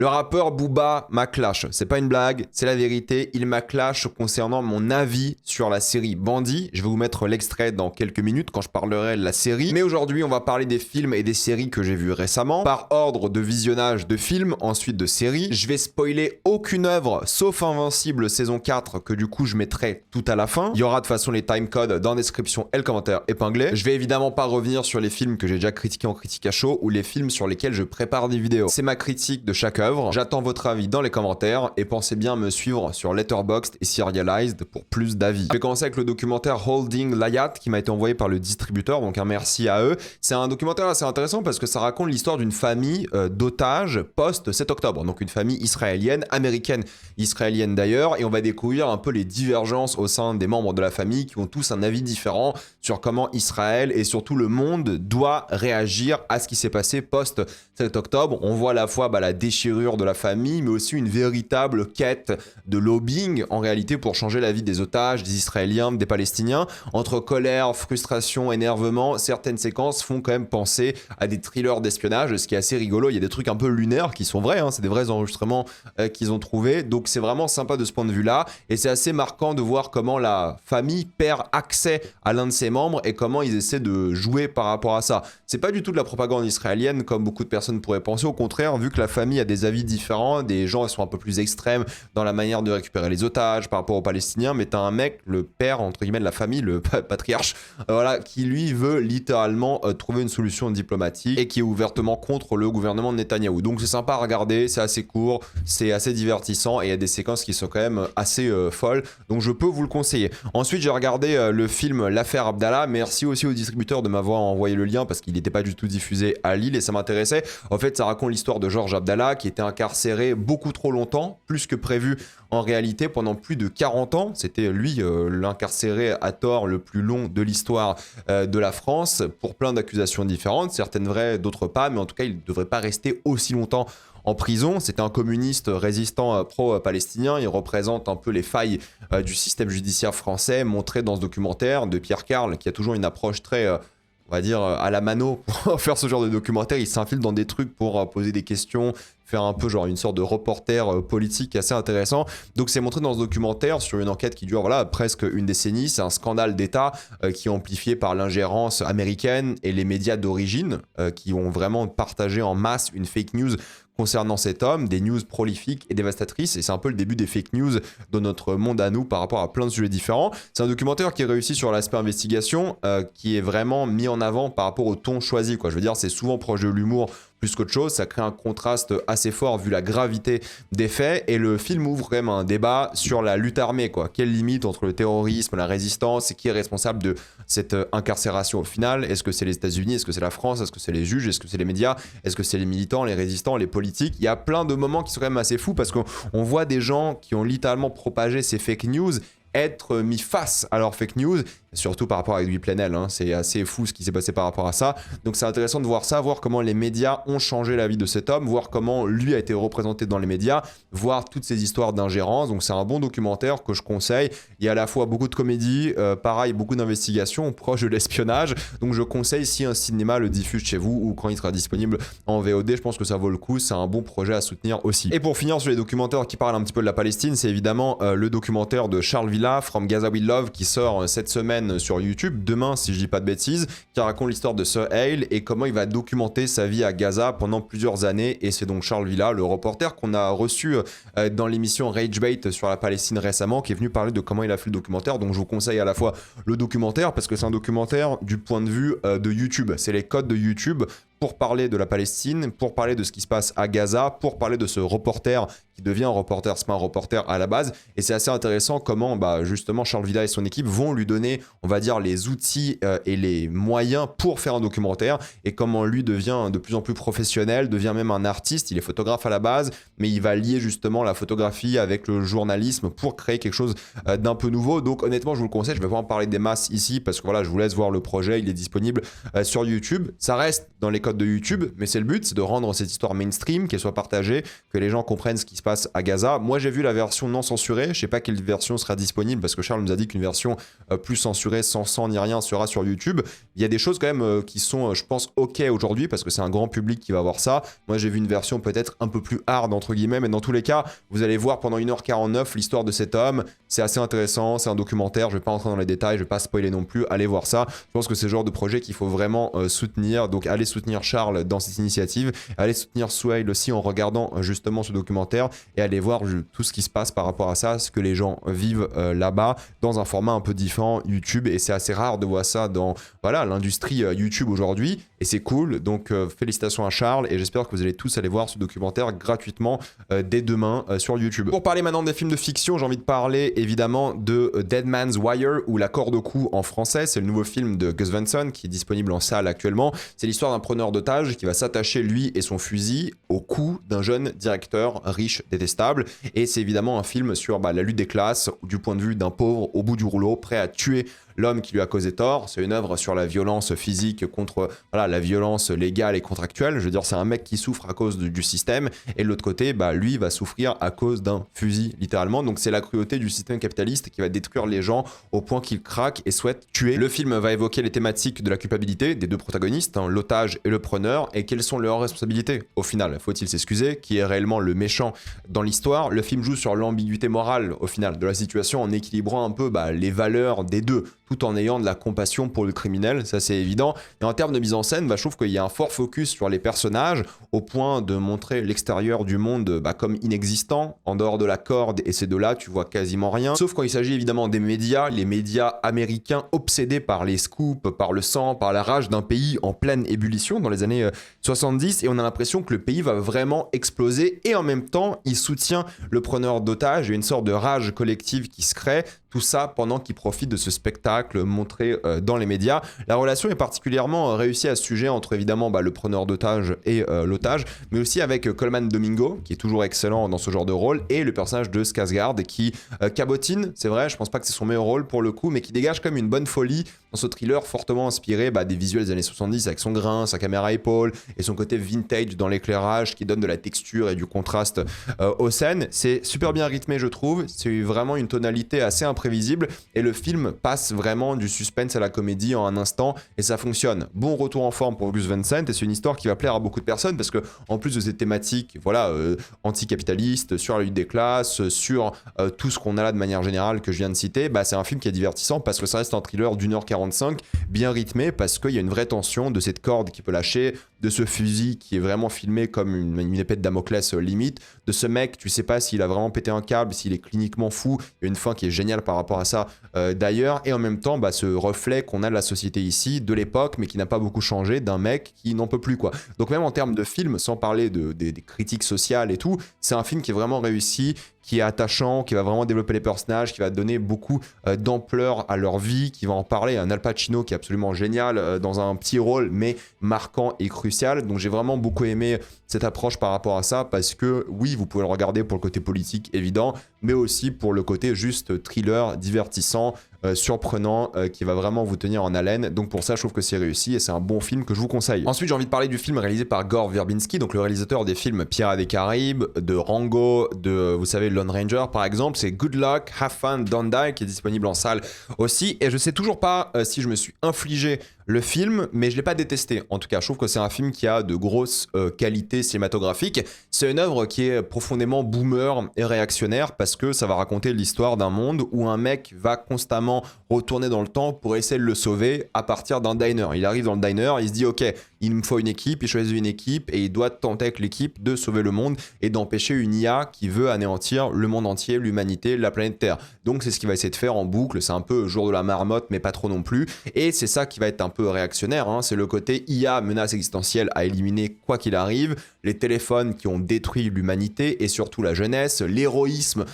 Le rappeur Booba m'a clash, c'est pas une blague, c'est la vérité, il m'a clash concernant mon avis sur la série Bandit. Je vais vous mettre l'extrait dans quelques minutes quand je parlerai de la série. Mais aujourd'hui, on va parler des films et des séries que j'ai vus récemment, par ordre de visionnage de films, ensuite de séries. Je vais spoiler aucune œuvre, sauf Invincible saison 4, que du coup je mettrai tout à la fin. Il y aura de toute façon les timecodes dans la description et le commentaire épinglé. Je vais évidemment pas revenir sur les films que j'ai déjà critiqués en critique à chaud ou les films sur lesquels je prépare des vidéos. C'est ma critique de chaque œuvre. J'attends votre avis dans les commentaires et pensez bien à me suivre sur Letterboxd et Serialized pour plus d'avis. Je vais commencer avec le documentaire Holding Layat qui m'a été envoyé par le distributeur, donc un merci à eux. C'est un documentaire assez intéressant parce que ça raconte l'histoire d'une famille d'otages post-7 octobre, donc une famille israélienne, américaine, israélienne d'ailleurs, et on va découvrir un peu les divergences au sein des membres de la famille qui ont tous un avis différent sur comment Israël et surtout le monde doit réagir à ce qui s'est passé post-7 octobre. On voit à la fois la déchirure de la famille, mais aussi une véritable quête de lobbying en réalité pour changer la vie des otages, des Israéliens, des Palestiniens. Entre colère, frustration, énervement, certaines séquences font quand même penser à des thrillers d'espionnage, ce qui est assez rigolo. Il y a des trucs un peu lunaires qui sont vrais, hein, c'est des vrais enregistrements qu'ils ont trouvés, donc c'est vraiment sympa de ce point de vue-là, et c'est assez marquant de voir comment la famille perd accès à l'un de ses membres et comment ils essaient de jouer par rapport à ça. C'est pas du tout de la propagande israélienne comme beaucoup de personnes pourraient penser, au contraire, vu que la famille a des avis différents, des gens sont un peu plus extrêmes dans la manière de récupérer les otages par rapport aux Palestiniens, mais t'as un mec, le père entre guillemets de la famille, le patriarche, voilà, qui lui veut littéralement trouver une solution diplomatique et qui est ouvertement contre le gouvernement de Netanyahou. Donc c'est sympa à regarder, c'est assez court, c'est assez divertissant et il y a des séquences qui sont quand même assez folles, donc je peux vous le conseiller. Ensuite j'ai regardé le film L'affaire Abdallah, merci aussi au distributeur de m'avoir envoyé le lien parce qu'il n'était pas du tout diffusé à Lille et ça m'intéressait. En fait ça raconte l'histoire de Georges Abdallah qui était incarcéré beaucoup trop longtemps, plus que prévu en réalité pendant plus de 40 ans. C'était lui l'incarcéré à tort le plus long de l'histoire de la France pour plein d'accusations différentes, certaines vraies, d'autres pas, mais en tout cas il ne devrait pas rester aussi longtemps en prison. C'était un communiste résistant pro-palestinien, il représente un peu les failles du système judiciaire français montrées dans ce documentaire de Pierre Carl qui a toujours une approche très... on va dire à la mano pour faire ce genre de documentaire. Il s'infile dans des trucs pour poser des questions, faire un peu genre une sorte de reporter politique assez intéressant. Donc c'est montré dans ce documentaire sur une enquête qui dure presque une décennie. C'est un scandale d'État qui est amplifié par l'ingérence américaine et les médias d'origine qui ont vraiment partagé en masse une fake news concernant cet homme, des news prolifiques et dévastatrices, et c'est un peu le début des fake news de notre monde à nous par rapport à plein de sujets différents. C'est un documentaire qui est réussi sur l'aspect investigation, qui est vraiment mis en avant par rapport au ton choisi, quoi. Je veux dire, c'est souvent proche de l'humour plus qu'autre chose, ça crée un contraste assez fort vu la gravité des faits, et le film ouvre quand même un débat sur la lutte armée, quoi. Quelle limite entre le terrorisme, la résistance, et qui est responsable de cette incarcération au final? Est-ce que c'est les États-Unis? Est-ce que c'est la France? Est-ce que c'est les juges? Est-ce que c'est les médias? Est-ce que c'est les militants, les résistants, les politiques? Il y a plein de moments qui sont quand même assez fous parce qu'on voit des gens qui ont littéralement propagé ces fake news être mis face à leurs fake news, surtout par rapport à Edoui Plenel, hein. C'est assez fou ce qui s'est passé par rapport à ça. Donc c'est intéressant de voir ça, voir comment les médias ont changé la vie de cet homme, voir comment lui a été représenté dans les médias, voir toutes ces histoires d'ingérence. Donc c'est un bon documentaire que je conseille. Il y a à la fois beaucoup de comédie, pareil, beaucoup d'investigations proche de l'espionnage. Donc je conseille si un cinéma le diffuse chez vous ou quand il sera disponible en VOD, je pense que ça vaut le coup. C'est un bon projet à soutenir aussi. Et pour finir sur les documentaires qui parlent un petit peu de la Palestine, c'est évidemment le documentaire de Charles Villa, From Gaza We Love, qui sort cette semaine sur YouTube, demain si je dis pas de bêtises, qui raconte l'histoire de Sir Hale et comment il va documenter sa vie à Gaza pendant plusieurs années. Et c'est donc Charles Villa, le reporter qu'on a reçu dans l'émission Rage Bait sur la Palestine récemment, qui est venu parler de comment il a fait le documentaire. Donc je vous conseille à la fois le documentaire parce que c'est un documentaire du point de vue de YouTube, c'est les codes de YouTube pour parler de la Palestine, pour parler de ce qui se passe à Gaza, pour parler de ce reporter qui devient un reporter, c'est pas un reporter à la base. Et c'est assez intéressant comment justement Charles Villa et son équipe vont lui donner, on va dire, les outils et les moyens pour faire un documentaire, et comment lui devient de plus en plus professionnel, devient même un artiste. Il est photographe à la base, mais il va lier justement la photographie avec le journalisme pour créer quelque chose d'un peu nouveau. Donc honnêtement, je vous le conseille, je vais pas en parler des masses ici parce que voilà, je vous laisse voir le projet, il est disponible sur YouTube. Ça reste dans les codes codes de YouTube, mais c'est le but, c'est de rendre cette histoire mainstream, qu'elle soit partagée, que les gens comprennent ce qui se passe à Gaza. Moi, j'ai vu la version non censurée, je sais pas quelle version sera disponible, parce que Charles nous a dit qu'une version plus censurée, sans sang ni rien, sera sur YouTube. Il y a des choses quand même qui sont, je pense, ok aujourd'hui, parce que c'est un grand public qui va voir ça. Moi, j'ai vu une version peut-être un peu plus hard, entre guillemets, mais dans tous les cas, vous allez voir pendant 1h49 l'histoire de cet homme. C'est assez intéressant, c'est un documentaire, je vais pas entrer dans les détails, je vais pas spoiler non plus, allez voir ça. Je pense que c'est le genre de projet qu'il faut vraiment soutenir, donc allez soutenir Charles dans cette initiative, allez soutenir Souheil aussi en regardant justement ce documentaire et allez voir tout ce qui se passe par rapport à ça, ce que les gens vivent là-bas dans un format un peu différent YouTube, et c'est assez rare de voir ça dans voilà, l'industrie YouTube aujourd'hui, et c'est cool, donc félicitations à Charles, et j'espère que vous allez tous aller voir ce documentaire gratuitement dès demain sur YouTube. Pour parler maintenant des films de fiction, j'ai envie de parler évidemment de Dead Man's Wire, ou La corde au cou en français. C'est le nouveau film de Gus Van Sant qui est disponible en salle actuellement. C'est l'histoire d'un preneur d'otages qui va s'attacher, lui et son fusil, au cou d'un jeune directeur riche, détestable, et c'est évidemment un film sur la lutte des classes, du point de vue d'un pauvre au bout du rouleau, prêt à tuer l'homme qui lui a causé tort. C'est une œuvre sur la violence physique contre la violence légale et contractuelle. Je veux dire, c'est un mec qui souffre à cause du système, et de l'autre côté, lui va souffrir à cause d'un fusil, littéralement. Donc c'est la cruauté du système capitaliste qui va détruire les gens au point qu'ils craquent et souhaitent tuer. Le film va évoquer les thématiques de la culpabilité des deux protagonistes, l'otage et le preneur, et quelles sont leurs responsabilités. Au final, faut-il s'excuser? Qui est réellement le méchant dans l'histoire? Le film joue sur l'ambiguïté morale, au final, de la situation, en équilibrant un peu les valeurs des deux, tout en ayant de la compassion pour le criminel, ça c'est évident. Et en termes de mise en scène, je trouve qu'il y a un fort focus sur les personnages, au point de montrer l'extérieur du monde comme inexistant. En dehors de la corde et ces deux-là, tu vois quasiment rien. Sauf quand il s'agit évidemment des médias, les médias américains obsédés par les scoops, par le sang, par la rage d'un pays en pleine ébullition dans les années 70, et on a l'impression que le pays va vraiment exploser, et en même temps, il soutient le preneur d'otages, et une sorte de rage collective qui se crée. Tout ça pendant qu'il profite de ce spectacle montré dans les médias. La relation est particulièrement réussie à ce sujet entre évidemment le preneur d'otage et l'otage, mais aussi avec Colman Domingo, qui est toujours excellent dans ce genre de rôle, et le personnage de Skarsgård qui cabotine, c'est vrai, je pense pas que c'est son meilleur rôle pour le coup, mais qui dégage comme une bonne folie dans ce thriller fortement inspiré des visuels des années 70, avec son grain, sa caméra à épaule et son côté vintage dans l'éclairage qui donne de la texture et du contraste aux scènes. C'est super bien rythmé, je trouve, c'est vraiment une tonalité assez imprévisible, et le film passe vraiment du suspense à la comédie en un instant, et ça fonctionne. Bon retour en forme pour Gus Van Sant, et c'est une histoire qui va plaire à beaucoup de personnes, parce que en plus de ces thématiques anticapitalistes, sur la lutte des classes, sur tout ce qu'on a là de manière générale que je viens de citer, c'est un film qui est divertissant, parce que ça reste un thriller d'1h45, bien rythmé, parce qu'il y a une vraie tension de cette corde qui peut lâcher, de ce fusil qui est vraiment filmé comme une épée de Damoclès limite, de ce mec, tu sais pas s'il a vraiment pété un câble, s'il est cliniquement fou. Il y a une fin qui est géniale par rapport à ça d'ailleurs, et en même temps ce reflet qu'on a de la société ici, de l'époque, mais qui n'a pas beaucoup changé, d'un mec qui n'en peut plus quoi. Donc même en termes de film, sans parler des critiques sociales et tout, c'est un film qui est vraiment réussi, qui est attachant, qui va vraiment développer les personnages, qui va donner beaucoup d'ampleur à leur vie, qui va en parler. Un Al Pacino qui est absolument génial dans un petit rôle, mais marquant et crucial. Donc j'ai vraiment beaucoup aimé cette approche par rapport à ça, parce que oui, vous pouvez le regarder pour le côté politique évident, mais aussi pour le côté juste thriller, divertissant, surprenant, qui va vraiment vous tenir en haleine. Donc pour ça, je trouve que c'est réussi, et c'est un bon film que je vous conseille. Ensuite, j'ai envie de parler du film réalisé par Gore Verbinski, donc le réalisateur des films Pirates des Caraïbes, de Rango, de, vous savez, Lone Ranger par exemple. C'est Good Luck, Have Fun, Don't Die, qui est disponible en salle aussi, et je sais toujours pas si je me suis infligé le film, mais je l'ai pas détesté. En tout cas, je trouve que c'est un film qui a de grosses qualités cinématographiques. C'est une œuvre qui est profondément boomer et réactionnaire, parce que ça va raconter l'histoire d'un monde où un mec va constamment retourner dans le temps pour essayer de le sauver à partir d'un diner. Il arrive dans le diner, il se dit ok, il me faut une équipe, il choisit une équipe, et il doit tenter avec l'équipe de sauver le monde et d'empêcher une IA qui veut anéantir le monde entier, l'humanité, la planète Terre. Donc c'est ce qu'il va essayer de faire en boucle. C'est un peu jour de la marmotte, mais pas trop non plus, et c'est ça qui va être un peu réactionnaire, c'est le côté IA, menace existentielle à éliminer quoi qu'il arrive, les téléphones qui ont détruit l'humanité et surtout la jeunesse, l'héroïsme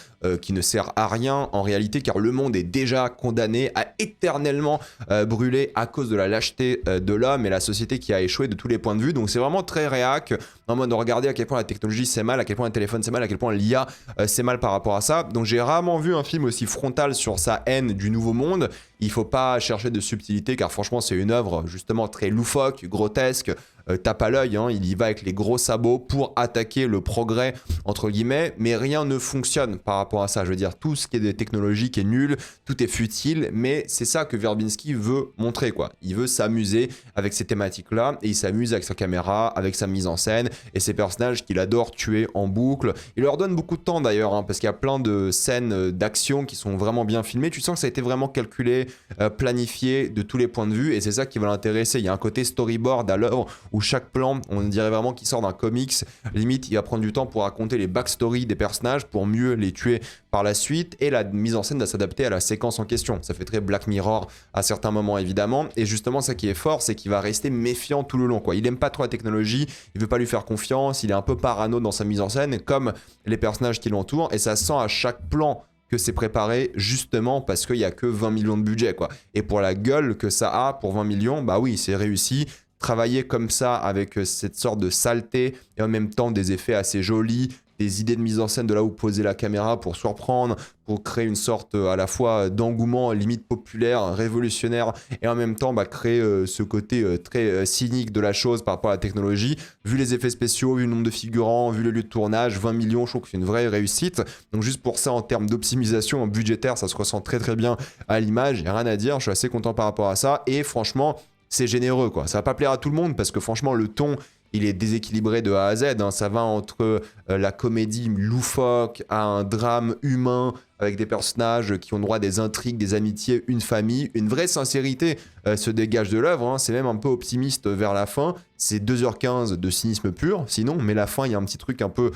qui ne sert à rien en réalité, car le monde est déjà condamné à éternellement brûler à cause de la lâcheté de l'homme et la société qui a échoué de tous les points de vue. Donc c'est vraiment très réac, en mode de regarder à quel point la technologie c'est mal, à quel point le téléphone c'est mal, à quel point l'IA c'est mal par rapport à ça. Donc j'ai rarement vu un film aussi frontal sur sa haine du nouveau monde. Il faut pas chercher de subtilité, car franchement c'est une œuvre justement très loufoque, grotesque, tape à l'œil, hein, il y va avec les gros sabots pour attaquer le progrès entre guillemets, mais rien ne fonctionne par rapport à ça. Je veux dire, tout ce qui est des technologies qui est nul, tout est futile, mais c'est ça que Verbinski veut montrer, quoi. Il veut s'amuser avec ces thématiques-là, et il s'amuse avec sa caméra, avec sa mise en scène, et ses personnages qu'il adore tuer en boucle. Il leur donne beaucoup de temps d'ailleurs, hein, parce qu'il y a plein de scènes d'action qui sont vraiment bien filmées. Tu sens que ça a été vraiment calculé, planifié de tous les points de vue, et c'est ça qui va l'intéresser. Il y a un côté storyboard à l'œuvre, où chaque plan, on dirait vraiment qu'il sort d'un comics. Limite, il va prendre du temps pour raconter les backstories des personnages, pour mieux les tuer par la suite, et la mise en scène va s'adapter à la séquence en question. Ça fait très Black Mirror à certains moments évidemment, et justement ça qui est fort, c'est qu'il va rester méfiant tout le long, quoi. Il aime pas trop la technologie, il veut pas lui faire confiance, il est un peu parano dans sa mise en scène, comme les personnages qui l'entourent, et ça sent à chaque plan que c'est préparé justement parce qu'il y a que 20 millions de budget, quoi. Et pour la gueule que ça a pour 20 millions, bah oui, c'est réussi. Travailler comme ça avec cette sorte de saleté et en même temps des effets assez jolis, des idées de mise en scène de là où poser la caméra pour surprendre, pour créer une sorte à la fois d'engouement limite populaire, révolutionnaire, et en même temps créer ce côté très cynique de la chose par rapport à la technologie. Vu les effets spéciaux, vu le nombre de figurants, vu le lieu de tournage, 20 millions, je trouve que c'est une vraie réussite. Donc juste pour ça, en termes d'optimisation budgétaire, ça se ressent très très bien à l'image, il n'y a rien à dire, je suis assez content par rapport à ça, et franchement, c'est généreux, quoi. Ça va pas plaire à tout le monde parce que franchement, le ton, il est déséquilibré de A à Z, hein. Ça va entre la comédie loufoque à un drame humain avec des personnages qui ont droit à des intrigues, des amitiés, une famille. Une vraie sincérité se dégage de l'œuvre, hein. C'est même un peu optimiste vers la fin. C'est 2h15 de cynisme pur, sinon, mais la fin, il y a un petit truc un peu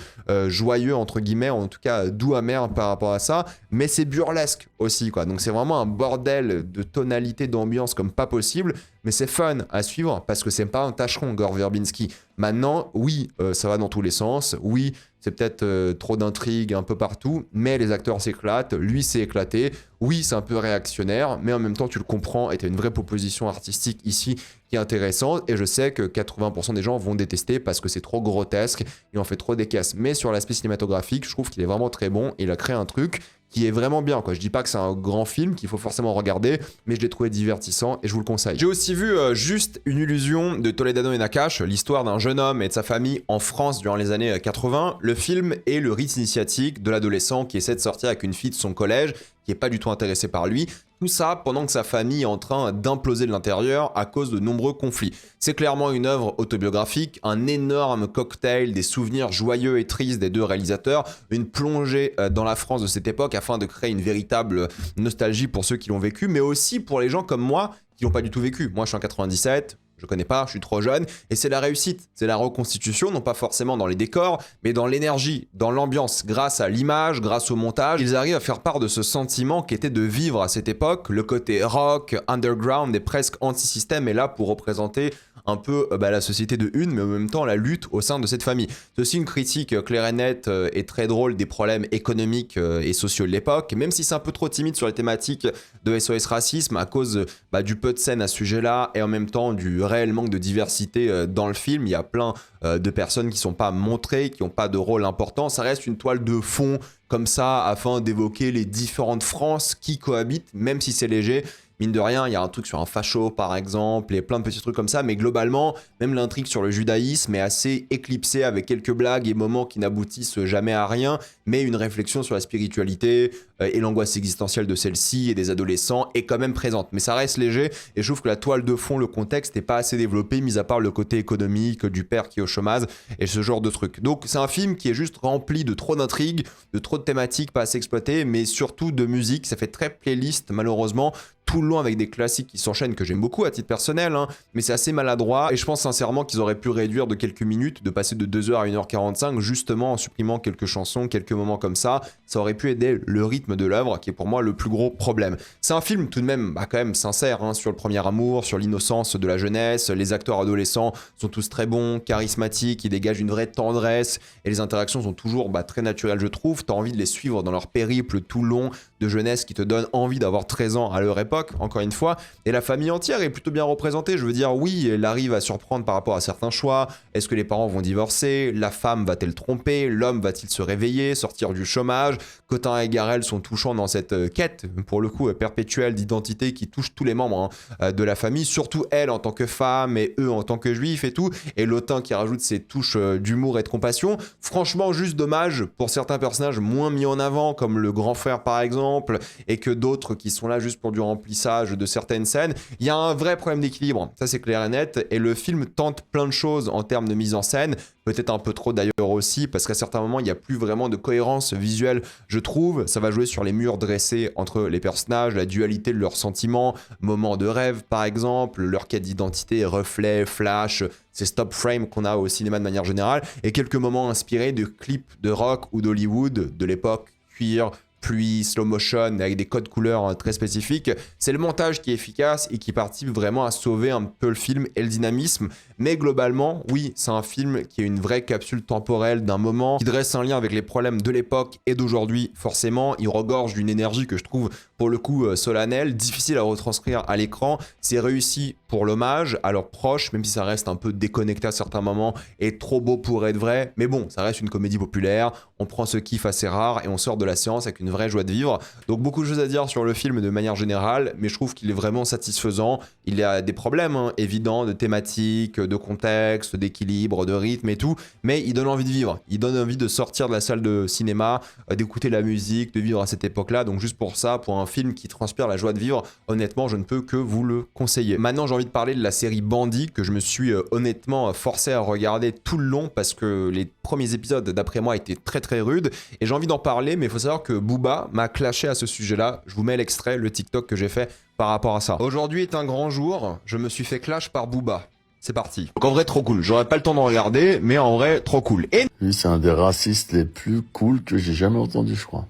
joyeux, entre guillemets, en tout cas doux amer par rapport à ça, mais c'est burlesque aussi, quoi. Donc c'est vraiment un bordel de tonalité, d'ambiance comme pas possible, mais c'est fun à suivre parce que c'est pas un tâcheron, Gore Verbinski. Maintenant, oui, ça va dans tous les sens, oui, c'est peut-être trop d'intrigues un peu partout, mais les acteurs s'éclatent, lui s'est éclaté, oui, c'est un peu réactionnaire, mais en même temps, tu le comprends, et t'as une vraie proposition artistique ici qui est intéressante, et je sais que 80% des gens vont détester parce que c'est trop grotesque, il en fait trop des caisses. Mais sur l'aspect cinématographique, je trouve qu'il est vraiment très bon, et il a créé un truc qui est vraiment bien, quoi. Je dis pas que c'est un grand film qu'il faut forcément regarder, mais je l'ai trouvé divertissant et je vous le conseille. J'ai aussi vu Juste une illusion de Toledano et Nakache, l'histoire d'un jeune homme et de sa famille en France durant les années 80. Le film est le rite initiatique de l'adolescent qui essaie de sortir avec une fille de son collège, qui est pas du tout intéressée par lui. Tout ça pendant que sa famille est en train d'imploser de l'intérieur à cause de nombreux conflits. C'est clairement une œuvre autobiographique, un énorme cocktail des souvenirs joyeux et tristes des deux réalisateurs, une plongée dans la France de cette époque afin de créer une véritable nostalgie pour ceux qui l'ont vécu, mais aussi pour les gens comme moi qui l'ont pas du tout vécu. Moi je suis en 97, je connais pas, je suis trop jeune, et c'est la réussite, c'est la reconstitution, non pas forcément dans les décors, mais dans l'énergie, dans l'ambiance, grâce à l'image, grâce au montage. Ils arrivent à faire part de ce sentiment qu'était de vivre à cette époque. Le côté rock, underground et presque anti-système est là pour représenter un peu la société de une, mais en même temps la lutte au sein de cette famille. C'est aussi une critique claire et nette et très drôle des problèmes économiques et sociaux de l'époque, même si c'est un peu trop timide sur les thématiques de SOS Racisme à cause du peu de scènes à ce sujet-là et en même temps du réel manque de diversité dans le film. Il y a plein de personnes qui sont pas montrées, qui n'ont pas de rôle important. Ça reste une toile de fond comme ça afin d'évoquer les différentes Frances qui cohabitent, même si c'est léger. Mine de rien, il y a un truc sur un facho par exemple, et plein de petits trucs comme ça, mais globalement, même l'intrigue sur le judaïsme est assez éclipsée avec quelques blagues et moments qui n'aboutissent jamais à rien, mais une réflexion sur la spiritualité et l'angoisse existentielle de celle-ci et des adolescents est quand même présente. Mais ça reste léger, et je trouve que la toile de fond, le contexte n'est pas assez développé, mis à part le côté économique du père qui est au chômage et ce genre de trucs. Donc c'est un film qui est juste rempli de trop d'intrigues, de trop de thématiques pas assez exploitées, mais surtout de musique. Ça fait très playlist malheureusement, tout le long avec des classiques qui s'enchaînent que j'aime beaucoup à titre personnel, hein, mais c'est assez maladroit et je pense sincèrement qu'ils auraient pu réduire de quelques minutes, de passer de 2h à 1h45 justement en supprimant quelques chansons, quelques moments comme ça aurait pu aider le rythme de l'œuvre qui est pour moi le plus gros problème. C'est un film tout de même quand même sincère, hein, sur le premier amour, sur l'innocence de la jeunesse, les acteurs adolescents sont tous très bons, charismatiques, ils dégagent une vraie tendresse et les interactions sont toujours très naturelles je trouve, t'as envie de les suivre dans leur périple tout long de jeunesse qui te donnent envie d'avoir 13 ans à leur époque, encore une fois, et la famille entière est plutôt bien représentée. Je veux dire, oui, elle arrive à surprendre par rapport à certains choix. Est-ce que les parents vont divorcer? La femme va-t-elle tromper? L'homme va-t-il se réveiller, sortir du chômage? Cotin et Garel sont touchants dans cette quête, pour le coup, perpétuelle d'identité qui touche tous les membres de la famille, surtout elle en tant que femme et eux en tant que juifs et tout, et l'auteur qui rajoute ses touches d'humour et de compassion. Franchement, juste dommage pour certains personnages moins mis en avant, comme le grand frère par exemple, et que d'autres qui sont là juste pour du remplissage de certaines scènes. Il y a un vrai problème d'équilibre, ça c'est clair et net, et le film tente plein de choses en termes de mise en scène, peut-être un peu trop d'ailleurs aussi, parce qu'à certains moments, il n'y a plus vraiment de cohérence visuelle, je trouve. Ça va jouer sur les murs dressés entre les personnages, la dualité de leurs sentiments, moments de rêve par exemple, leur quête d'identité, reflets, flash, ces stop frames qu'on a au cinéma de manière générale, et quelques moments inspirés de clips de rock ou d'Hollywood de l'époque, cuir, pluie, slow motion, avec des codes couleurs très spécifiques. C'est le montage qui est efficace et qui participe vraiment à sauver un peu le film et le dynamisme. Mais globalement, oui, c'est un film qui est une vraie capsule temporelle d'un moment, qui dresse un lien avec les problèmes de l'époque et d'aujourd'hui, forcément. Il regorge d'une énergie que je trouve, pour le coup, solennelle, difficile à retranscrire à l'écran. C'est réussi pour l'hommage à leurs proches, même si ça reste un peu déconnecté à certains moments et trop beau pour être vrai. Mais bon, ça reste une comédie populaire. On prend ce kiff assez rare et on sort de la séance avec une vraie joie de vivre. Donc beaucoup de choses à dire sur le film de manière générale, mais je trouve qu'il est vraiment satisfaisant. Il y a des problèmes évidents de thématiques, de contexte, d'équilibre, de rythme et tout, mais il donne envie de vivre. Il donne envie de sortir de la salle de cinéma, d'écouter la musique, de vivre à cette époque-là. Donc juste pour ça, pour un film qui transpire la joie de vivre, honnêtement, je ne peux que vous le conseiller. Maintenant, j'ai envie de parler de la série Bandi, que je me suis honnêtement forcé à regarder tout le long parce que les premiers épisodes, d'après moi, étaient très très rudes. Et j'ai envie d'en parler, mais il faut savoir que Booba m'a clashé à ce sujet-là. Je vous mets l'extrait, le TikTok que j'ai fait par rapport à ça. Aujourd'hui est un grand jour, je me suis fait clash par Booba. C'est parti. Donc en vrai, trop cool. J'aurais pas le temps d'en regarder, mais en vrai, trop cool. Et Lui, c'est un des racistes les plus cool que j'ai jamais entendu, je crois.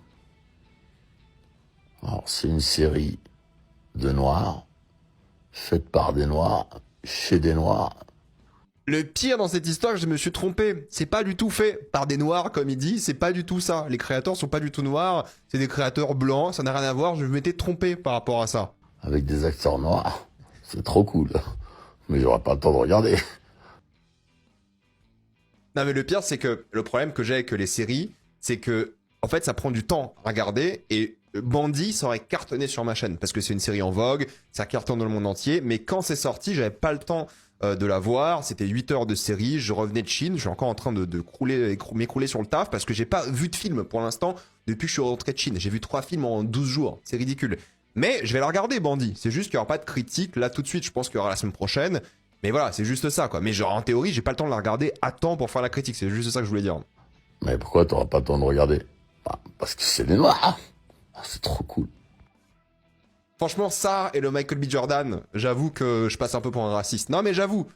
Alors, c'est une série de noirs, faite par des noirs, chez des noirs. le pire dans cette histoire, je me suis trompé. C'est pas du tout fait par des noirs, comme il dit. C'est pas du tout ça. Les créateurs sont pas du tout noirs. C'est des créateurs blancs. Ça n'a rien à voir. Je m'étais trompé par rapport à ça. Avec des acteurs noirs. C'est trop cool. Mais j'aurais pas le temps de regarder. Non, mais le pire, c'est que le problème que j'ai avec les séries, c'est que, en fait, ça prend du temps à regarder et Bandi, ça aurait cartonné sur ma chaîne parce que c'est une série en vogue, ça cartonne dans le monde entier. Mais quand c'est sorti, j'avais pas le temps de la voir. C'était 8 heures de série. Je revenais de Chine. Je suis encore en train de m'écrouler sur le taf parce que j'ai pas vu de film pour l'instant depuis que je suis rentré de Chine. J'ai vu 3 films en 12 jours. C'est ridicule. Mais je vais la regarder, Bandi. C'est juste qu'il n'y aura pas de critique là tout de suite. Je pense qu'il y aura la semaine prochaine. Mais voilà, c'est juste ça, quoi. Mais genre, en théorie, j'ai pas le temps de la regarder à temps pour faire la critique. C'est juste ça que je voulais dire. Mais pourquoi t'auras pas le temps de regarder? Parce que c'est des noirs. C'est trop cool. Franchement, ça et le Michael B. Jordan, j'avoue que je passe un peu pour un raciste. Non, mais j'avoue.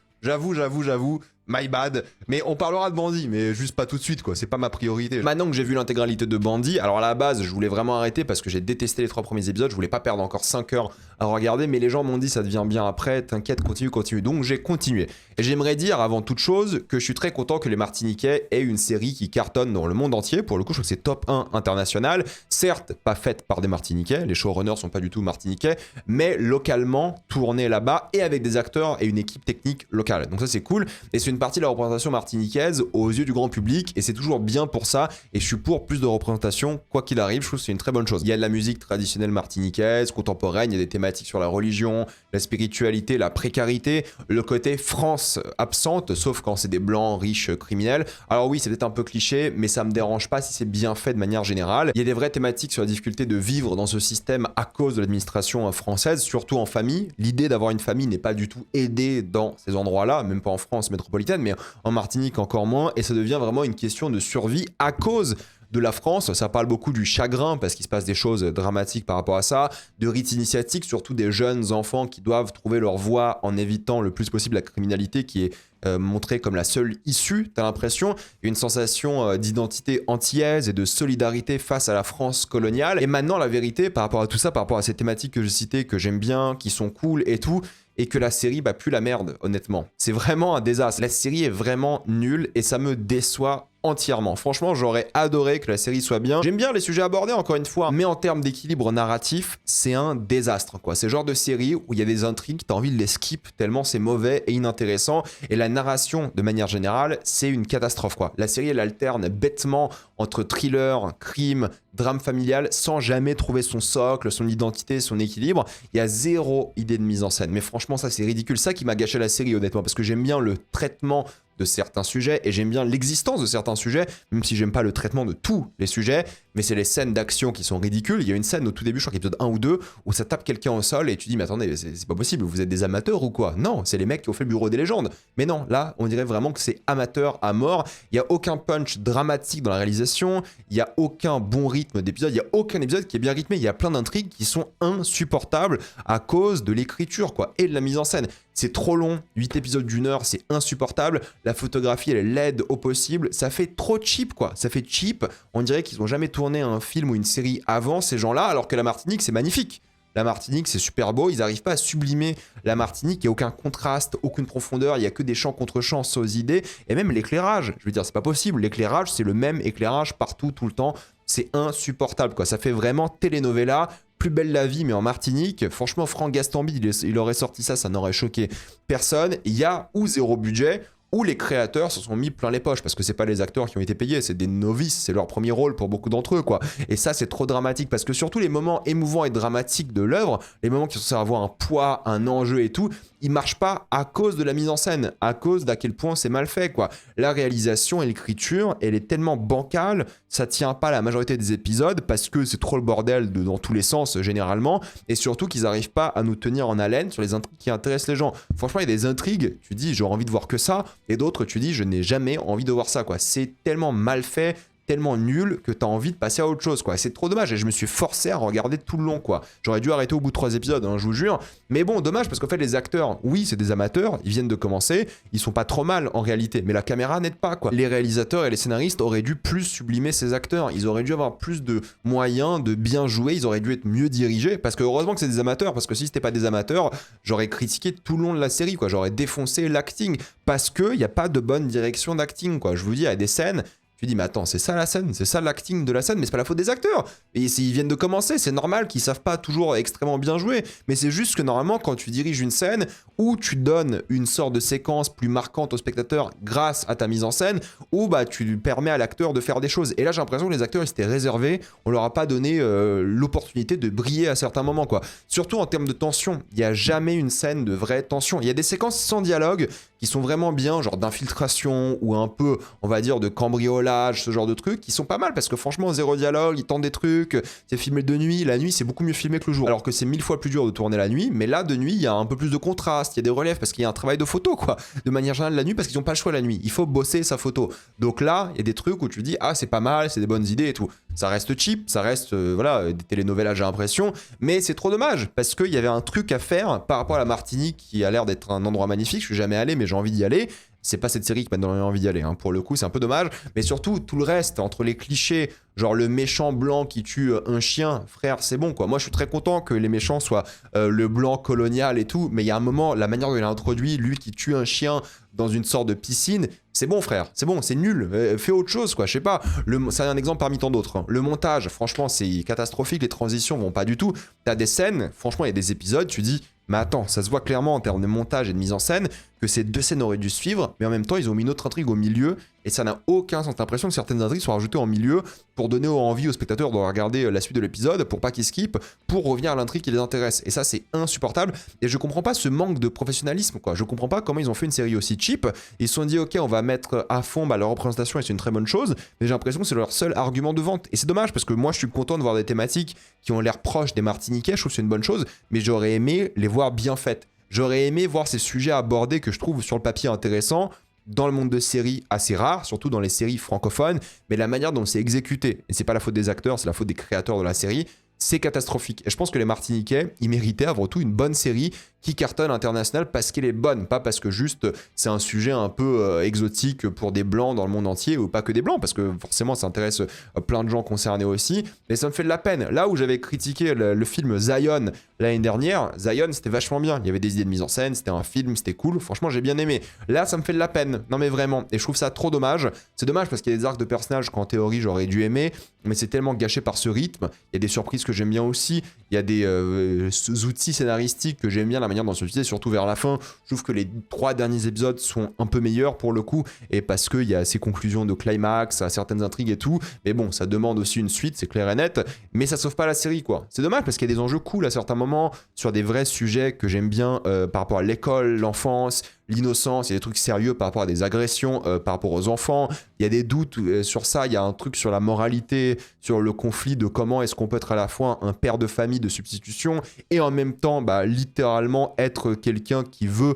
My bad. Mais on parlera de Bandi, mais juste pas tout de suite, quoi. C'est pas ma priorité. Maintenant que j'ai vu l'intégralité de Bandi, alors à la base, je voulais vraiment arrêter parce que j'ai détesté les 3 premiers épisodes. Je voulais pas perdre encore 5 heures à regarder, mais les gens m'ont dit ça devient bien après. T'inquiète, continue. Donc j'ai continué. Et j'aimerais dire avant toute chose que je suis très content que les Martiniquais aient une série qui cartonne dans le monde entier. Pour le coup, je trouve que c'est top 1 international. Certes, pas faite par des Martiniquais. Les showrunners sont pas du tout Martiniquais, mais localement tournée là-bas et avec des acteurs et une équipe technique locale. Donc ça, c'est cool. Et c'est une partie de la représentation martiniquaise aux yeux du grand public et c'est toujours bien pour ça et je suis pour plus de représentation quoi qu'il arrive. Je trouve que c'est une très bonne chose. Il y a de la musique traditionnelle martiniquaise, contemporaine, il y a des thématiques sur la religion, la spiritualité, la précarité, le côté France absente sauf quand c'est des blancs riches criminels. Alors oui, c'est peut-être un peu cliché mais ça me dérange pas si c'est bien fait de manière générale. Il y a des vraies thématiques sur la difficulté de vivre dans ce système à cause de l'administration française, surtout en famille. L'idée d'avoir une famille n'est pas du tout aidée dans ces endroits-là, même pas en France métropolitaine, mais en Martinique encore moins, et ça devient vraiment une question de survie à cause de la France. Ça parle beaucoup du chagrin parce qu'il se passe des choses dramatiques par rapport à ça, de rites initiatiques, surtout des jeunes enfants qui doivent trouver leur voie en évitant le plus possible la criminalité qui est montrée comme la seule issue, t'as l'impression. Il y a une sensation d'identité antillaise et de solidarité face à la France coloniale. Et maintenant, la vérité par rapport à tout ça, par rapport à ces thématiques que je citais, que j'aime bien, qui sont cool et tout, et que la série pue la merde, honnêtement. C'est vraiment un désastre. La série est vraiment nulle et ça me déçoit entièrement. Franchement, j'aurais adoré que la série soit bien. J'aime bien les sujets abordés, encore une fois, mais en termes d'équilibre narratif, c'est un désastre, quoi. C'est le genre de série où il y a des intrigues, t'as envie de les skip tellement c'est mauvais et inintéressant. Et la narration, de manière générale, c'est une catastrophe, quoi. La série, elle alterne bêtement entre thriller, crime, drame familial, sans jamais trouver son socle, son identité, son équilibre. Il y a zéro idée de mise en scène. Mais franchement, ça, c'est ridicule. Ça qui m'a gâché la série, honnêtement, parce que j'aime bien le traitement de certains sujets et j'aime bien l'existence de certains sujets, même si j'aime pas le traitement de tous les sujets, mais c'est les scènes d'action qui sont ridicules. Il y a une scène au tout début, je crois qu'épisode 1 ou 2, où ça tape quelqu'un au sol et tu dis mais attendez, c'est pas possible, vous êtes des amateurs ou quoi? Non, c'est les mecs qui ont fait le bureau des légendes. Mais non, là, on dirait vraiment que c'est amateur à mort. Il y a aucun punch dramatique dans la réalisation, il y a aucun bon rythme d'épisode, il y a aucun épisode qui est bien rythmé, il y a plein d'intrigues qui sont insupportables à cause de l'écriture, quoi, et de la mise en scène. C'est trop long, 8 épisodes d'1 heure, c'est insupportable. La photographie, elle est laide au possible. Ça fait trop cheap, quoi. Ça fait cheap. On dirait qu'ils n'ont jamais tourné un film ou une série avant, ces gens-là, alors que la Martinique, c'est magnifique. La Martinique, c'est super beau. Ils n'arrivent pas à sublimer la Martinique. Il n'y a aucun contraste, aucune profondeur. Il n'y a que des champs contre champs sans idée. Et même l'éclairage. Je veux dire, c'est pas possible. L'éclairage, c'est le même éclairage partout, tout le temps. C'est insupportable, quoi. Ça fait vraiment telenovela. Plus belle la vie, mais en Martinique. Franchement, Franck Gastambide, il aurait sorti ça n'aurait choqué personne. Il y a ou zéro budget, ou les créateurs se sont mis plein les poches, parce que c'est pas les acteurs qui ont été payés, c'est des novices, c'est leur premier rôle pour beaucoup d'entre eux, quoi. Et ça, c'est trop dramatique, parce que surtout les moments émouvants et dramatiques de l'œuvre, les moments qui sont censés avoir un poids, un enjeu et tout, ils marchent pas à cause de la mise en scène, à cause d'à quel point c'est mal fait, quoi. La réalisation et l'écriture, elle est tellement bancale, ça tient pas la majorité des épisodes, parce que c'est trop le bordel dans tous les sens, généralement, et surtout qu'ils arrivent pas à nous tenir en haleine sur les intrigues qui intéressent les gens. Franchement, il y a des intrigues, tu dis, j'aurais envie de voir que ça, et d'autres, tu dis, je n'ai jamais envie de voir ça, quoi. C'est tellement mal fait, tellement nul que t'as envie de passer à autre chose, quoi. C'est trop dommage et je me suis forcé à regarder tout le long, quoi. J'aurais dû arrêter au bout de 3 épisodes, hein, je vous jure. Mais bon, dommage parce qu'en fait, les acteurs, oui, c'est des amateurs, ils viennent de commencer, ils sont pas trop mal en réalité, mais la caméra n'aide pas, quoi. Les réalisateurs et les scénaristes auraient dû plus sublimer ces acteurs, ils auraient dû avoir plus de moyens de bien jouer, ils auraient dû être mieux dirigés, parce que heureusement que c'est des amateurs, parce que si c'était pas des amateurs, j'aurais critiqué tout le long de la série, quoi. J'aurais défoncé l'acting, parce qu'il n'y a pas de bonne direction d'acting, quoi. Je vous dis, il y a des scènes. Tu dis, mais attends, c'est ça la scène, c'est ça l'acting de la scène, mais c'est pas la faute des acteurs. Et s'ils viennent de commencer, c'est normal qu'ils savent pas toujours extrêmement bien jouer. Mais c'est juste que normalement, quand tu diriges une scène où tu donnes une sorte de séquence plus marquante au spectateur grâce à ta mise en scène, où bah tu permets à l'acteur de faire des choses. Et là, j'ai l'impression que les acteurs ils s'étaient réservés, on leur a pas donné l'opportunité de briller à certains moments, quoi. Surtout en termes de tension, il y a jamais une scène de vraie tension. Il y a des séquences sans dialogue qui sont vraiment bien, genre d'infiltration ou un peu, on va dire, de cambriolage, ce genre de trucs, qui sont pas mal parce que franchement, zéro dialogue, ils tentent des trucs, c'est filmé de nuit, la nuit c'est beaucoup mieux filmé que le jour, alors que c'est 1000 fois plus dur de tourner la nuit, mais là de nuit il y a un peu plus de contraste, il y a des reliefs parce qu'il y a un travail de photo, quoi, de manière générale la nuit parce qu'ils ont pas le choix la nuit, il faut bosser sa photo, donc là il y a des trucs où tu dis ah c'est pas mal, c'est des bonnes idées et tout, ça reste cheap, ça reste voilà des télénovelas j'ai l'impression, mais c'est trop dommage parce qu'il y avait un truc à faire par rapport à la Martinique qui a l'air d'être un endroit magnifique, je suis jamais allé mais j'ai envie d'y aller. C'est pas cette série qui m'a donné envie d'y aller, hein. Pour le coup, c'est un peu dommage. Mais surtout, tout le reste, entre les clichés, genre le méchant blanc qui tue un chien, frère, c'est bon, quoi. Moi, je suis très content que les méchants soient le blanc colonial et tout. Mais il y a un moment, la manière dont il a introduit, lui qui tue un chien dans une sorte de piscine, c'est bon, frère, c'est bon, c'est nul. Fais autre chose, quoi, je sais pas. C'est un exemple parmi tant d'autres, hein. Le montage, franchement, c'est catastrophique. Les transitions vont pas du tout. T'as des scènes, franchement, il y a des épisodes, tu dis... Mais attends, ça se voit clairement en termes de montage et de mise en scène que ces deux scènes auraient dû suivre, mais en même temps, ils ont mis une autre intrigue au milieu, et ça n'a aucun sens. T'as l'impression que certaines intrigues sont rajoutées en milieu pour donner envie aux spectateurs de regarder la suite de l'épisode, pour pas qu'ils skippent, pour revenir à l'intrigue qui les intéresse. Et ça, c'est insupportable. Et je comprends pas ce manque de professionnalisme, quoi. Je comprends pas comment ils ont fait une série aussi cheap. Ils se sont dit, ok, on va mettre à fond leur représentation, et c'est une très bonne chose, mais j'ai l'impression que c'est leur seul argument de vente. Et c'est dommage, parce que moi, je suis content de voir des thématiques qui ont l'air proches des Martiniquais, je trouve que c'est une bonne chose, mais j'aurais aimé les voir bien faites. J'aurais aimé voir ces sujets abordés que je trouve sur le papier intéressants dans le monde de séries assez rares, surtout dans les séries francophones, mais la manière dont c'est exécuté, et c'est pas la faute des acteurs, c'est la faute des créateurs de la série, c'est catastrophique. Et je pense que les Martiniquais, ils méritaient avant tout une bonne série qui cartonne international parce qu'elle est bonne, pas parce que juste c'est un sujet un peu exotique pour des blancs dans le monde entier, ou pas que des blancs, parce que forcément ça intéresse plein de gens concernés aussi, mais ça me fait de la peine. Là où j'avais critiqué le film Zion l'année dernière, Zion c'était vachement bien, il y avait des idées de mise en scène, c'était un film, c'était cool, franchement j'ai bien aimé. Là ça me fait de la peine, non mais vraiment, et je trouve ça trop dommage. C'est dommage parce qu'il y a des arcs de personnages qu'en théorie j'aurais dû aimer, mais c'est tellement gâché par ce rythme. Il y a des surprises que j'aime bien aussi, il y a des outils scénaristiques que j'aime bien, la manière dont c'est utilisé, surtout vers la fin. Je trouve que les 3 derniers épisodes sont un peu meilleurs pour le coup, et parce qu'il y a ces conclusions de climax, à certaines intrigues et tout, mais bon, ça demande aussi une suite, c'est clair et net, mais ça sauve pas la série quoi. C'est dommage parce qu'il y a des enjeux cool à certains moments, sur des vrais sujets que j'aime bien par rapport à l'école, l'enfance, l'innocence, il y a des trucs sérieux par rapport à des agressions, par rapport aux enfants, il y a des doutes sur ça, il y a un truc sur la moralité, sur le conflit de comment est-ce qu'on peut être à la fois un père de famille de substitution et en même temps littéralement être quelqu'un qui veut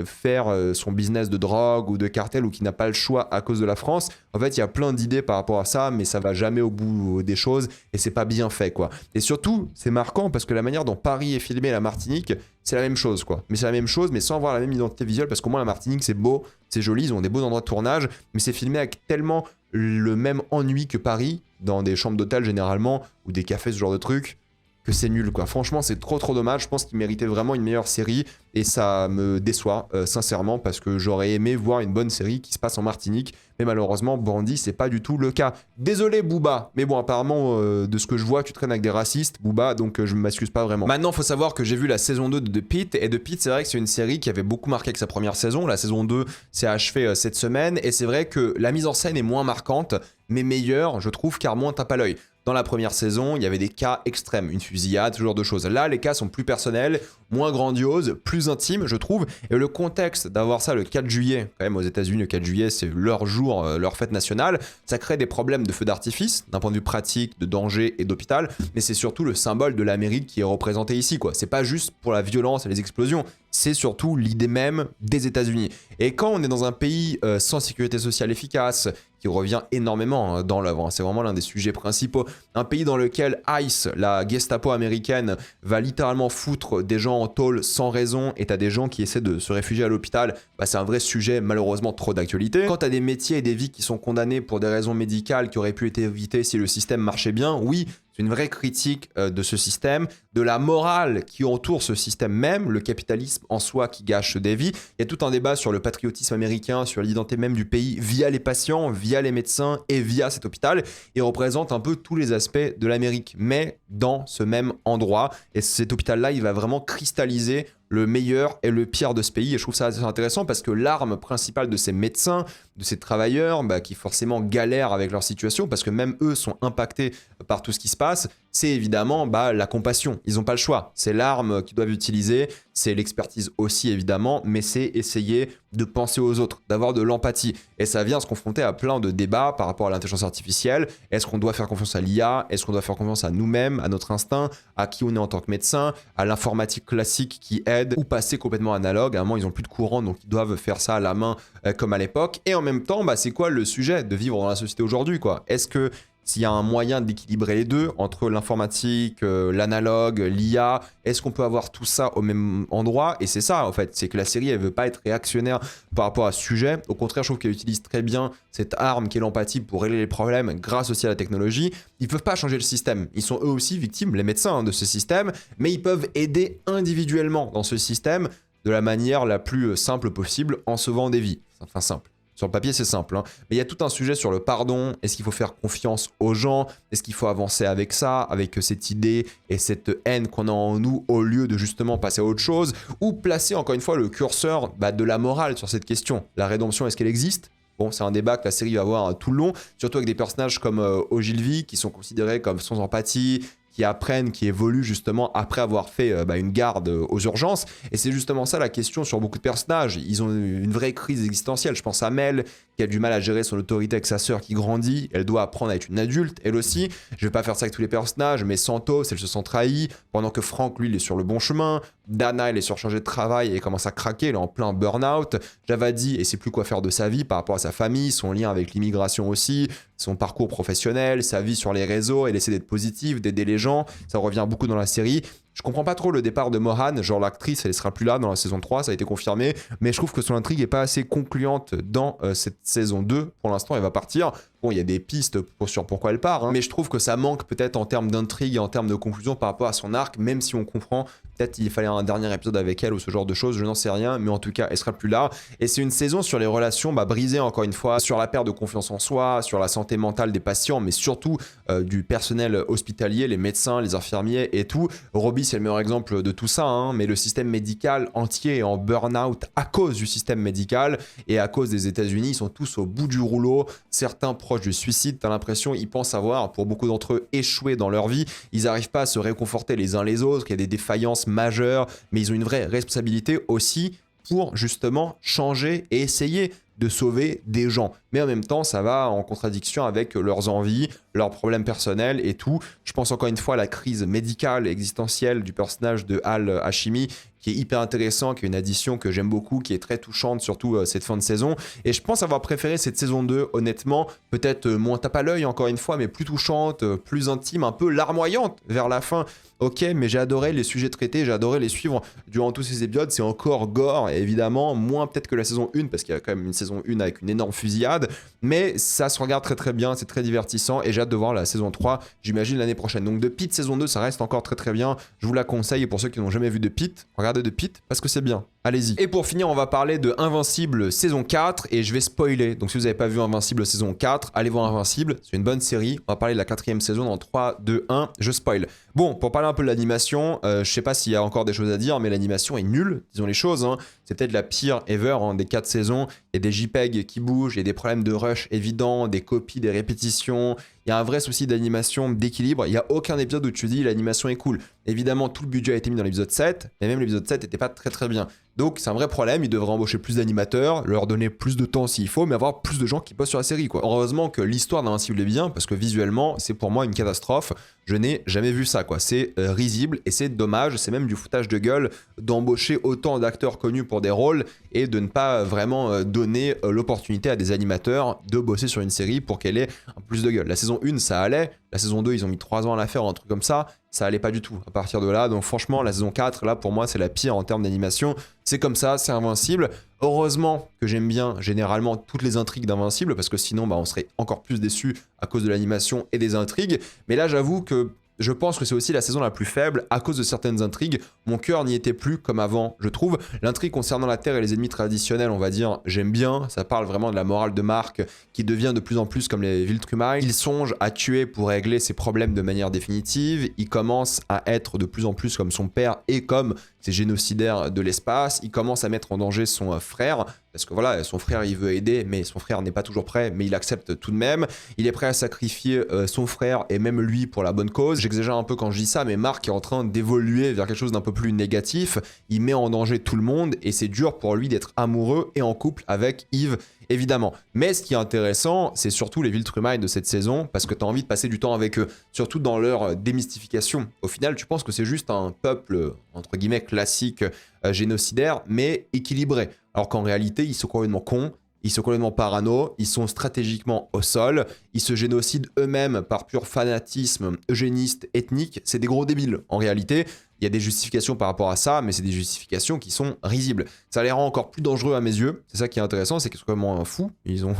faire son business de drogue ou de cartel ou qui n'a pas le choix à cause de la France. En fait, il y a plein d'idées par rapport à ça, mais ça va jamais au bout des choses et c'est pas bien fait quoi. Et surtout, c'est marquant parce que la manière dont Paris est filmé, la Martinique, c'est la même chose quoi. Mais c'est la même chose, mais sans avoir la même identité visuelle, parce qu'au moins la Martinique c'est beau, c'est joli, ils ont des beaux endroits de tournage, mais c'est filmé avec tellement le même ennui que Paris, dans des chambres d'hôtel généralement, ou des cafés, ce genre de trucs, que c'est nul quoi. Franchement c'est trop dommage, je pense qu'il méritait vraiment une meilleure série et ça me déçoit sincèrement parce que j'aurais aimé voir une bonne série qui se passe en Martinique, mais malheureusement Bandit c'est pas du tout le cas. Désolé Booba, mais bon apparemment de ce que je vois tu traînes avec des racistes Booba, donc je m'excuse pas vraiment. Maintenant faut savoir que j'ai vu la saison 2 de The Pitt, et The Pitt c'est vrai que c'est une série qui avait beaucoup marqué avec sa première saison. La saison 2 s'est achevée cette semaine et c'est vrai que la mise en scène est moins marquante mais meilleure je trouve, car moins tape à l'œil. Dans la première saison, il y avait des cas extrêmes, une fusillade, ce genre de choses. Là, les cas sont plus personnels, moins grandioses, plus intimes, je trouve. Et le contexte d'avoir ça le 4 juillet, quand même aux États-Unis, le 4 juillet, c'est leur jour, leur fête nationale, ça crée des problèmes de feux d'artifice, d'un point de vue pratique, de danger et d'hôpital, mais c'est surtout le symbole de l'Amérique qui est représenté ici, quoi. C'est pas juste pour la violence et les explosions, c'est surtout l'idée même des États-Unis. Et quand on est dans un pays sans sécurité sociale efficace, qui revient énormément dans l'œuvre, c'est vraiment l'un des sujets principaux, un pays dans lequel ICE, la Gestapo américaine, va littéralement foutre des gens en tôle sans raison, et t'as des gens qui essaient de se réfugier à l'hôpital, c'est un vrai sujet malheureusement trop d'actualité. Quand t'as des métiers et des vies qui sont condamnés pour des raisons médicales qui auraient pu être évitées si le système marchait bien, oui, c'est une vraie critique de ce système, de la morale qui entoure ce système même, le capitalisme en soi qui gâche des vies. Il y a tout un débat sur le patriotisme américain, sur l'identité même du pays via les patients, via les médecins et via cet hôpital. Il représente un peu tous les aspects de l'Amérique, mais dans ce même endroit. Et cet hôpital-là, il va vraiment cristalliser le meilleur et le pire de ce pays, et je trouve ça assez intéressant parce que l'arme principale de ces médecins, de ces travailleurs qui forcément galèrent avec leur situation parce que même eux sont impactés par tout ce qui se passe, c'est évidemment la compassion. Ils n'ont pas le choix, c'est l'arme qu'ils doivent utiliser, c'est l'expertise aussi évidemment, mais c'est essayer de penser aux autres, d'avoir de l'empathie, et ça vient se confronter à plein de débats par rapport à l'intelligence artificielle. Est-ce qu'on doit faire confiance à l'IA? Est-ce qu'on doit faire confiance à nous-mêmes, à notre instinct, à qui on est en tant que médecin, à l'informatique classique qui aide, ou passer complètement analogue? À un moment ils n'ont plus de courant, donc ils doivent faire ça à la main comme à l'époque. Et en même temps, c'est quoi le sujet de vivre dans la société aujourd'hui quoi? Est-ce que s'il y a un moyen d'équilibrer les deux, entre l'informatique, l'analogue, l'IA, est-ce qu'on peut avoir tout ça au même endroit? Et c'est ça, en fait, c'est que la série, elle veut pas être réactionnaire par rapport à ce sujet. Au contraire, je trouve qu'elle utilise très bien cette arme qui est l'empathie pour régler les problèmes grâce aussi à la technologie. Ils peuvent pas changer le système. Ils sont eux aussi victimes, les médecins, de ce système, mais ils peuvent aider individuellement dans ce système de la manière la plus simple possible en sauvant des vies. Enfin, simple. Sur le papier, c'est simple, mais il y a tout un sujet sur le pardon. Est-ce qu'il faut faire confiance aux gens? Est-ce qu'il faut avancer avec ça, avec cette idée et cette haine qu'on a en nous, au lieu de justement passer à autre chose? Ou placer encore une fois le curseur de la morale sur cette question. La rédemption, est-ce qu'elle existe? Bon, c'est un débat que la série va avoir tout le long, surtout avec des personnages comme Ogilvy, qui sont considérés comme sans empathie, qui apprennent, qui évoluent justement après avoir fait une garde aux urgences. Et c'est justement ça la question sur beaucoup de personnages. Ils ont une vraie crise existentielle. Je pense à Mel, qui a du mal à gérer son autorité avec sa sœur qui grandit, elle doit apprendre à être une adulte, elle aussi. Je vais pas faire ça avec tous les personnages, mais Santos, elle se sent trahie, pendant que Frank, lui, il est sur le bon chemin. Dana, elle est surchargée de travail et commence à craquer, elle est en plein burn-out. Javadi, elle sait plus quoi faire de sa vie par rapport à sa famille, son lien avec l'immigration aussi, son parcours professionnel, sa vie sur les réseaux, elle essaie d'être positive, d'aider les gens, ça revient beaucoup dans la série. Je comprends pas trop le départ de Mohan, genre l'actrice elle sera plus là dans la saison 3, ça a été confirmé, mais je trouve que son intrigue est pas assez concluante dans cette saison 2, pour l'instant elle va partir. Bon, il y a des pistes sur pourquoi elle part, hein, mais je trouve que ça manque peut-être en termes d'intrigue et en termes de conclusion par rapport à son arc, même si on comprend, peut-être il fallait un dernier épisode avec elle ou ce genre de choses, je n'en sais rien, mais en tout cas, elle sera plus là. Et c'est une saison sur les relations brisées encore une fois, sur la perte de confiance en soi, sur la santé mentale des patients, mais surtout du personnel hospitalier, les médecins, les infirmiers et tout. Robbie, c'est le meilleur exemple de tout ça, hein, mais le système médical entier est en burn-out à cause du système médical et à cause des États-Unis, ils sont tous au bout du rouleau, certains proches du suicide, t'as l'impression ils pensent avoir, pour beaucoup d'entre eux, échoué dans leur vie, ils n'arrivent pas à se réconforter les uns les autres, il y a des défaillances majeures, mais ils ont une vraie responsabilité aussi pour justement changer et essayer de sauver des gens. Mais en même temps, ça va en contradiction avec leurs envies, leurs problèmes personnels et tout. Je pense encore une fois à la crise médicale existentielle du personnage de Al Hashimi, qui est hyper intéressant, qui est une addition que j'aime beaucoup, qui est très touchante, surtout cette fin de saison. Et je pense avoir préféré cette saison 2, honnêtement, peut-être moins tape à l'œil encore une fois, mais plus touchante, plus intime, un peu larmoyante vers la fin. Ok, mais j'ai adoré les sujets traités, j'ai adoré les suivre durant tous ces épisodes. C'est encore gore, évidemment, moins peut-être que la saison 1, parce qu'il y a quand même une saison 1 avec une énorme fusillade, mais ça se regarde très très bien, c'est très divertissant, et j'ai hâte de voir la saison 3, j'imagine l'année prochaine. Donc de Pitt saison 2, ça reste encore très très bien, je vous la conseille, et pour ceux qui n'ont jamais vu de Pitt, regardez de Pitt, parce que c'est bien, allez-y. Et pour finir, on va parler de Invincible saison 4, et je vais spoiler, donc si vous n'avez pas vu Invincible saison 4, allez voir Invincible, c'est une bonne série, on va parler de la 4e saison dans 3, 2, 1, je spoil. Bon, pour parler un peu de l'animation, je sais pas s'il y a encore des choses à dire, mais l'animation est nulle, disons les choses, hein. C'est peut-être la pire ever des 4 saisons, il y a des JPEG qui bougent, il y a des problèmes de rush évidents, des copies, des répétitions, il y a un vrai souci d'animation, d'équilibre, il n'y a aucun épisode où tu dis l'animation est cool. Évidemment, tout le budget a été mis dans l'épisode 7, mais même l'épisode 7 n'était pas très très bien. Donc c'est un vrai problème, ils devraient embaucher plus d'animateurs, leur donner plus de temps s'il faut, mais avoir plus de gens qui bossent sur la série, quoi. Heureusement que l'histoire d'Invincible est bien, parce que visuellement, c'est pour moi une catastrophe. Je n'ai jamais vu ça, quoi. C'est risible et c'est dommage, c'est même du foutage de gueule d'embaucher autant d'acteurs connus pour des rôles et de ne pas vraiment donner l'opportunité à des animateurs de bosser sur une série pour qu'elle ait un plus de gueule. La saison 1, ça allait. La saison 2, ils ont mis 3 ans à la faire, un truc comme ça allait pas du tout à partir de là. Donc franchement, la saison 4, là, pour moi, c'est la pire en termes d'animation. C'est comme ça, c'est Invincible. Heureusement que j'aime bien généralement toutes les intrigues d'Invincible, parce que sinon, on serait encore plus déçus à cause de l'animation et des intrigues. Mais là, j'avoue que je pense que c'est aussi la saison la plus faible à cause de certaines intrigues. Mon cœur n'y était plus comme avant, je trouve. L'intrigue concernant la Terre et les ennemis traditionnels, on va dire, j'aime bien. Ça parle vraiment de la morale de Mark qui devient de plus en plus comme les Viltrumites. Il songe à tuer pour régler ses problèmes de manière définitive. Il commence à être de plus en plus comme son père et comme ces génocidaires de l'espace. Il commence à mettre en danger son frère. Parce que voilà, son frère il veut aider, mais son frère n'est pas toujours prêt, mais il accepte tout de même. Il est prêt à sacrifier son frère et même lui pour la bonne cause. J'exagère un peu quand je dis ça, mais Mark est en train d'évoluer vers quelque chose d'un peu plus négatif. Il met en danger tout le monde et c'est dur pour lui d'être amoureux et en couple avec Eve, évidemment. Mais ce qui est intéressant, c'est surtout les Viltrumites de cette saison, parce que tu as envie de passer du temps avec eux, surtout dans leur démystification. Au final, tu penses que c'est juste un peuple, entre guillemets, classique, génocidaire, mais équilibré. Alors qu'en réalité, ils sont complètement cons, ils sont complètement parano, ils sont stratégiquement au sol, ils se génocident eux-mêmes par pur fanatisme eugéniste, ethnique. C'est des gros débiles, en réalité. Il y a des justifications par rapport à ça, mais c'est des justifications qui sont risibles. Ça les rend encore plus dangereux à mes yeux. C'est ça qui est intéressant, c'est qu'ils sont complètement fous. Ils ont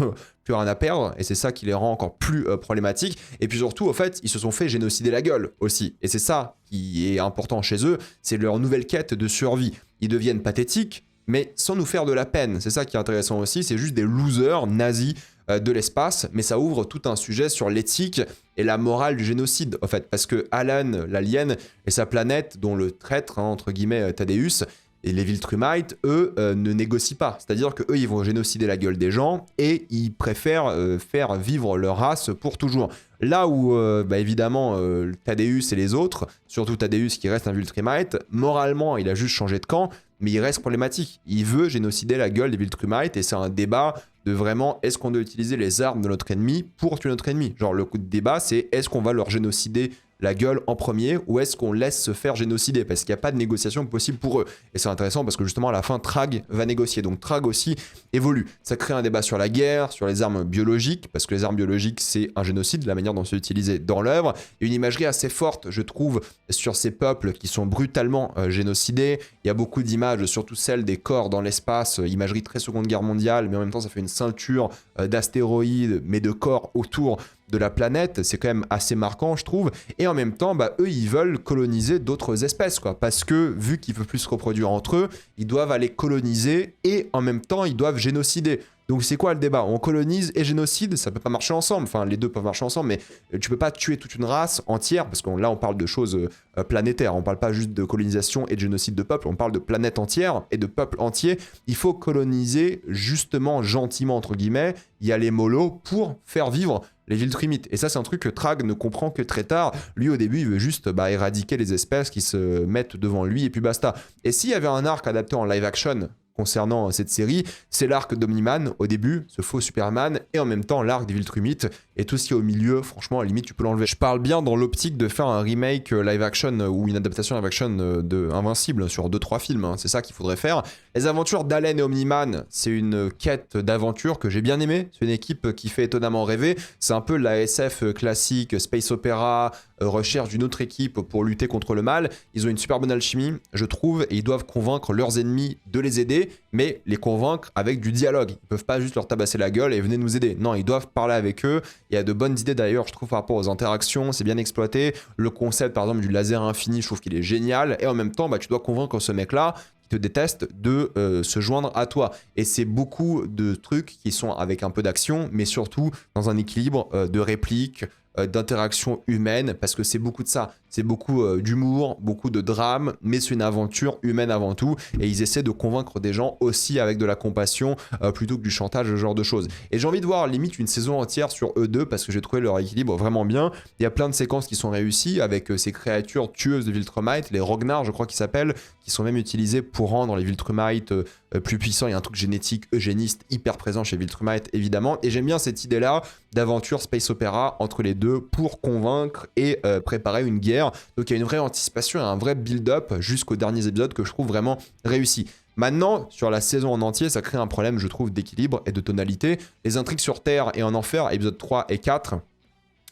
plus rien à perdre, et c'est ça qui les rend encore plus problématiques. Et puis surtout, au fait, ils se sont fait génocider la gueule aussi. Et c'est ça qui est important chez eux, c'est leur nouvelle quête de survie. Ils deviennent pathétiques, mais sans nous faire de la peine. C'est ça qui est intéressant aussi, c'est juste des losers nazis de l'espace, mais ça ouvre tout un sujet sur l'éthique et la morale du génocide, en fait, parce que Alan, l'alien, et sa planète, dont le traître, hein, entre guillemets, Thaddeus, et les Viltrumites, eux, ne négocient pas. C'est-à-dire qu'eux, ils vont génocider la gueule des gens, et ils préfèrent faire vivre leur race pour toujours. Là où, évidemment, Thaddeus et les autres, surtout Thaddeus qui reste un Viltrumite, moralement, il a juste changé de camp, mais il reste problématique. Il veut génocider la gueule des Viltrumites, et c'est un débat de vraiment est-ce qu'on doit utiliser les armes de notre ennemi pour tuer notre ennemi. Genre le coup de débat c'est est-ce qu'on va leur génocider la gueule en premier ou est-ce qu'on laisse se faire génocider parce qu'il n'y a pas de négociation possible pour eux. Et c'est intéressant parce que justement à la fin Trag va négocier, donc Trag aussi évolue. Ça crée un débat sur la guerre, sur les armes biologiques, parce que les armes biologiques c'est un génocide, la manière dont c'est utilisé dans l'œuvre. Il y a une imagerie assez forte je trouve sur ces peuples qui sont brutalement génocidés. Il y a beaucoup d'images, surtout celles des corps dans l'espace, imagerie très Seconde Guerre mondiale, mais en même temps ça fait une ceinture d'astéroïdes mais de corps autour de la planète, c'est quand même assez marquant je trouve, et en même temps bah, eux ils veulent coloniser d'autres espèces quoi, parce que vu qu'ils peuvent plus se reproduire entre eux, ils doivent aller coloniser et en même temps ils doivent génocider. Donc c'est quoi le débat? On colonise et génocide, ça peut pas marcher ensemble, enfin les deux peuvent marcher ensemble, mais tu peux pas tuer toute une race entière, parce que là on parle de choses planétaires, on parle pas juste de colonisation et de génocide de peuple, on parle de planète entière et de peuple entier. Il faut coloniser justement gentiment entre guillemets, y aller mollo pour faire vivre les Viltrumites. Et ça c'est un truc que Trag ne comprend que très tard. Lui au début il veut juste éradiquer les espèces qui se mettent devant lui et puis basta. Et s'il y avait un arc adapté en live action concernant cette série, c'est l'arc d'Omni-Man au début, ce faux Superman, et en même temps l'arc des Viltrumites, et tout ce qui est au milieu, franchement, à la limite, tu peux l'enlever. Je parle bien dans l'optique de faire un remake live action ou une adaptation live action de Invincible sur 2-3 films, hein. C'est ça qu'il faudrait faire. Les aventures d'Allen et Omni-Man, c'est une quête d'aventure que j'ai bien aimée, c'est une équipe qui fait étonnamment rêver, c'est un peu la SF classique, space opéra, recherche d'une autre équipe pour lutter contre le mal. Ils ont une super bonne alchimie, je trouve, et ils doivent convaincre leurs ennemis de les aider, mais les convaincre avec du dialogue. Ils peuvent pas juste leur tabasser la gueule et venez nous aider. Non, ils doivent parler avec eux. Il y a de bonnes idées d'ailleurs, je trouve, par rapport aux interactions, c'est bien exploité. Le concept, par exemple, du laser infini, je trouve qu'il est génial. Et en même temps, tu dois convaincre ce mec-là qui te déteste de se joindre à toi. Et c'est beaucoup de trucs qui sont avec un peu d'action, mais surtout dans un équilibre de répliques, d'interaction humaine, parce que c'est beaucoup de ça. C'est beaucoup d'humour, beaucoup de drame, mais c'est une aventure humaine avant tout, et ils essaient de convaincre des gens aussi avec de la compassion, plutôt que du chantage, ce genre de choses. Et j'ai envie de voir limite une saison entière sur eux deux, parce que j'ai trouvé leur équilibre vraiment bien. Il y a plein de séquences qui sont réussies, avec ces créatures tueuses de Viltrumites, les Rognar, je crois qu'ils s'appellent, qui sont même utilisés pour rendre les Viltrumites plus puissants. Il y a un truc génétique eugéniste hyper présent chez Viltrumite, évidemment, et j'aime bien cette idée-là d'aventure space opéra entre les deux pour convaincre et préparer une guerre. Donc il y a une vraie anticipation et un vrai build-up jusqu'aux derniers épisodes que je trouve vraiment réussi. Maintenant, sur la saison en entier, ça crée un problème, je trouve, d'équilibre et de tonalité. Les intrigues sur Terre et en Enfer, épisodes 3 et 4,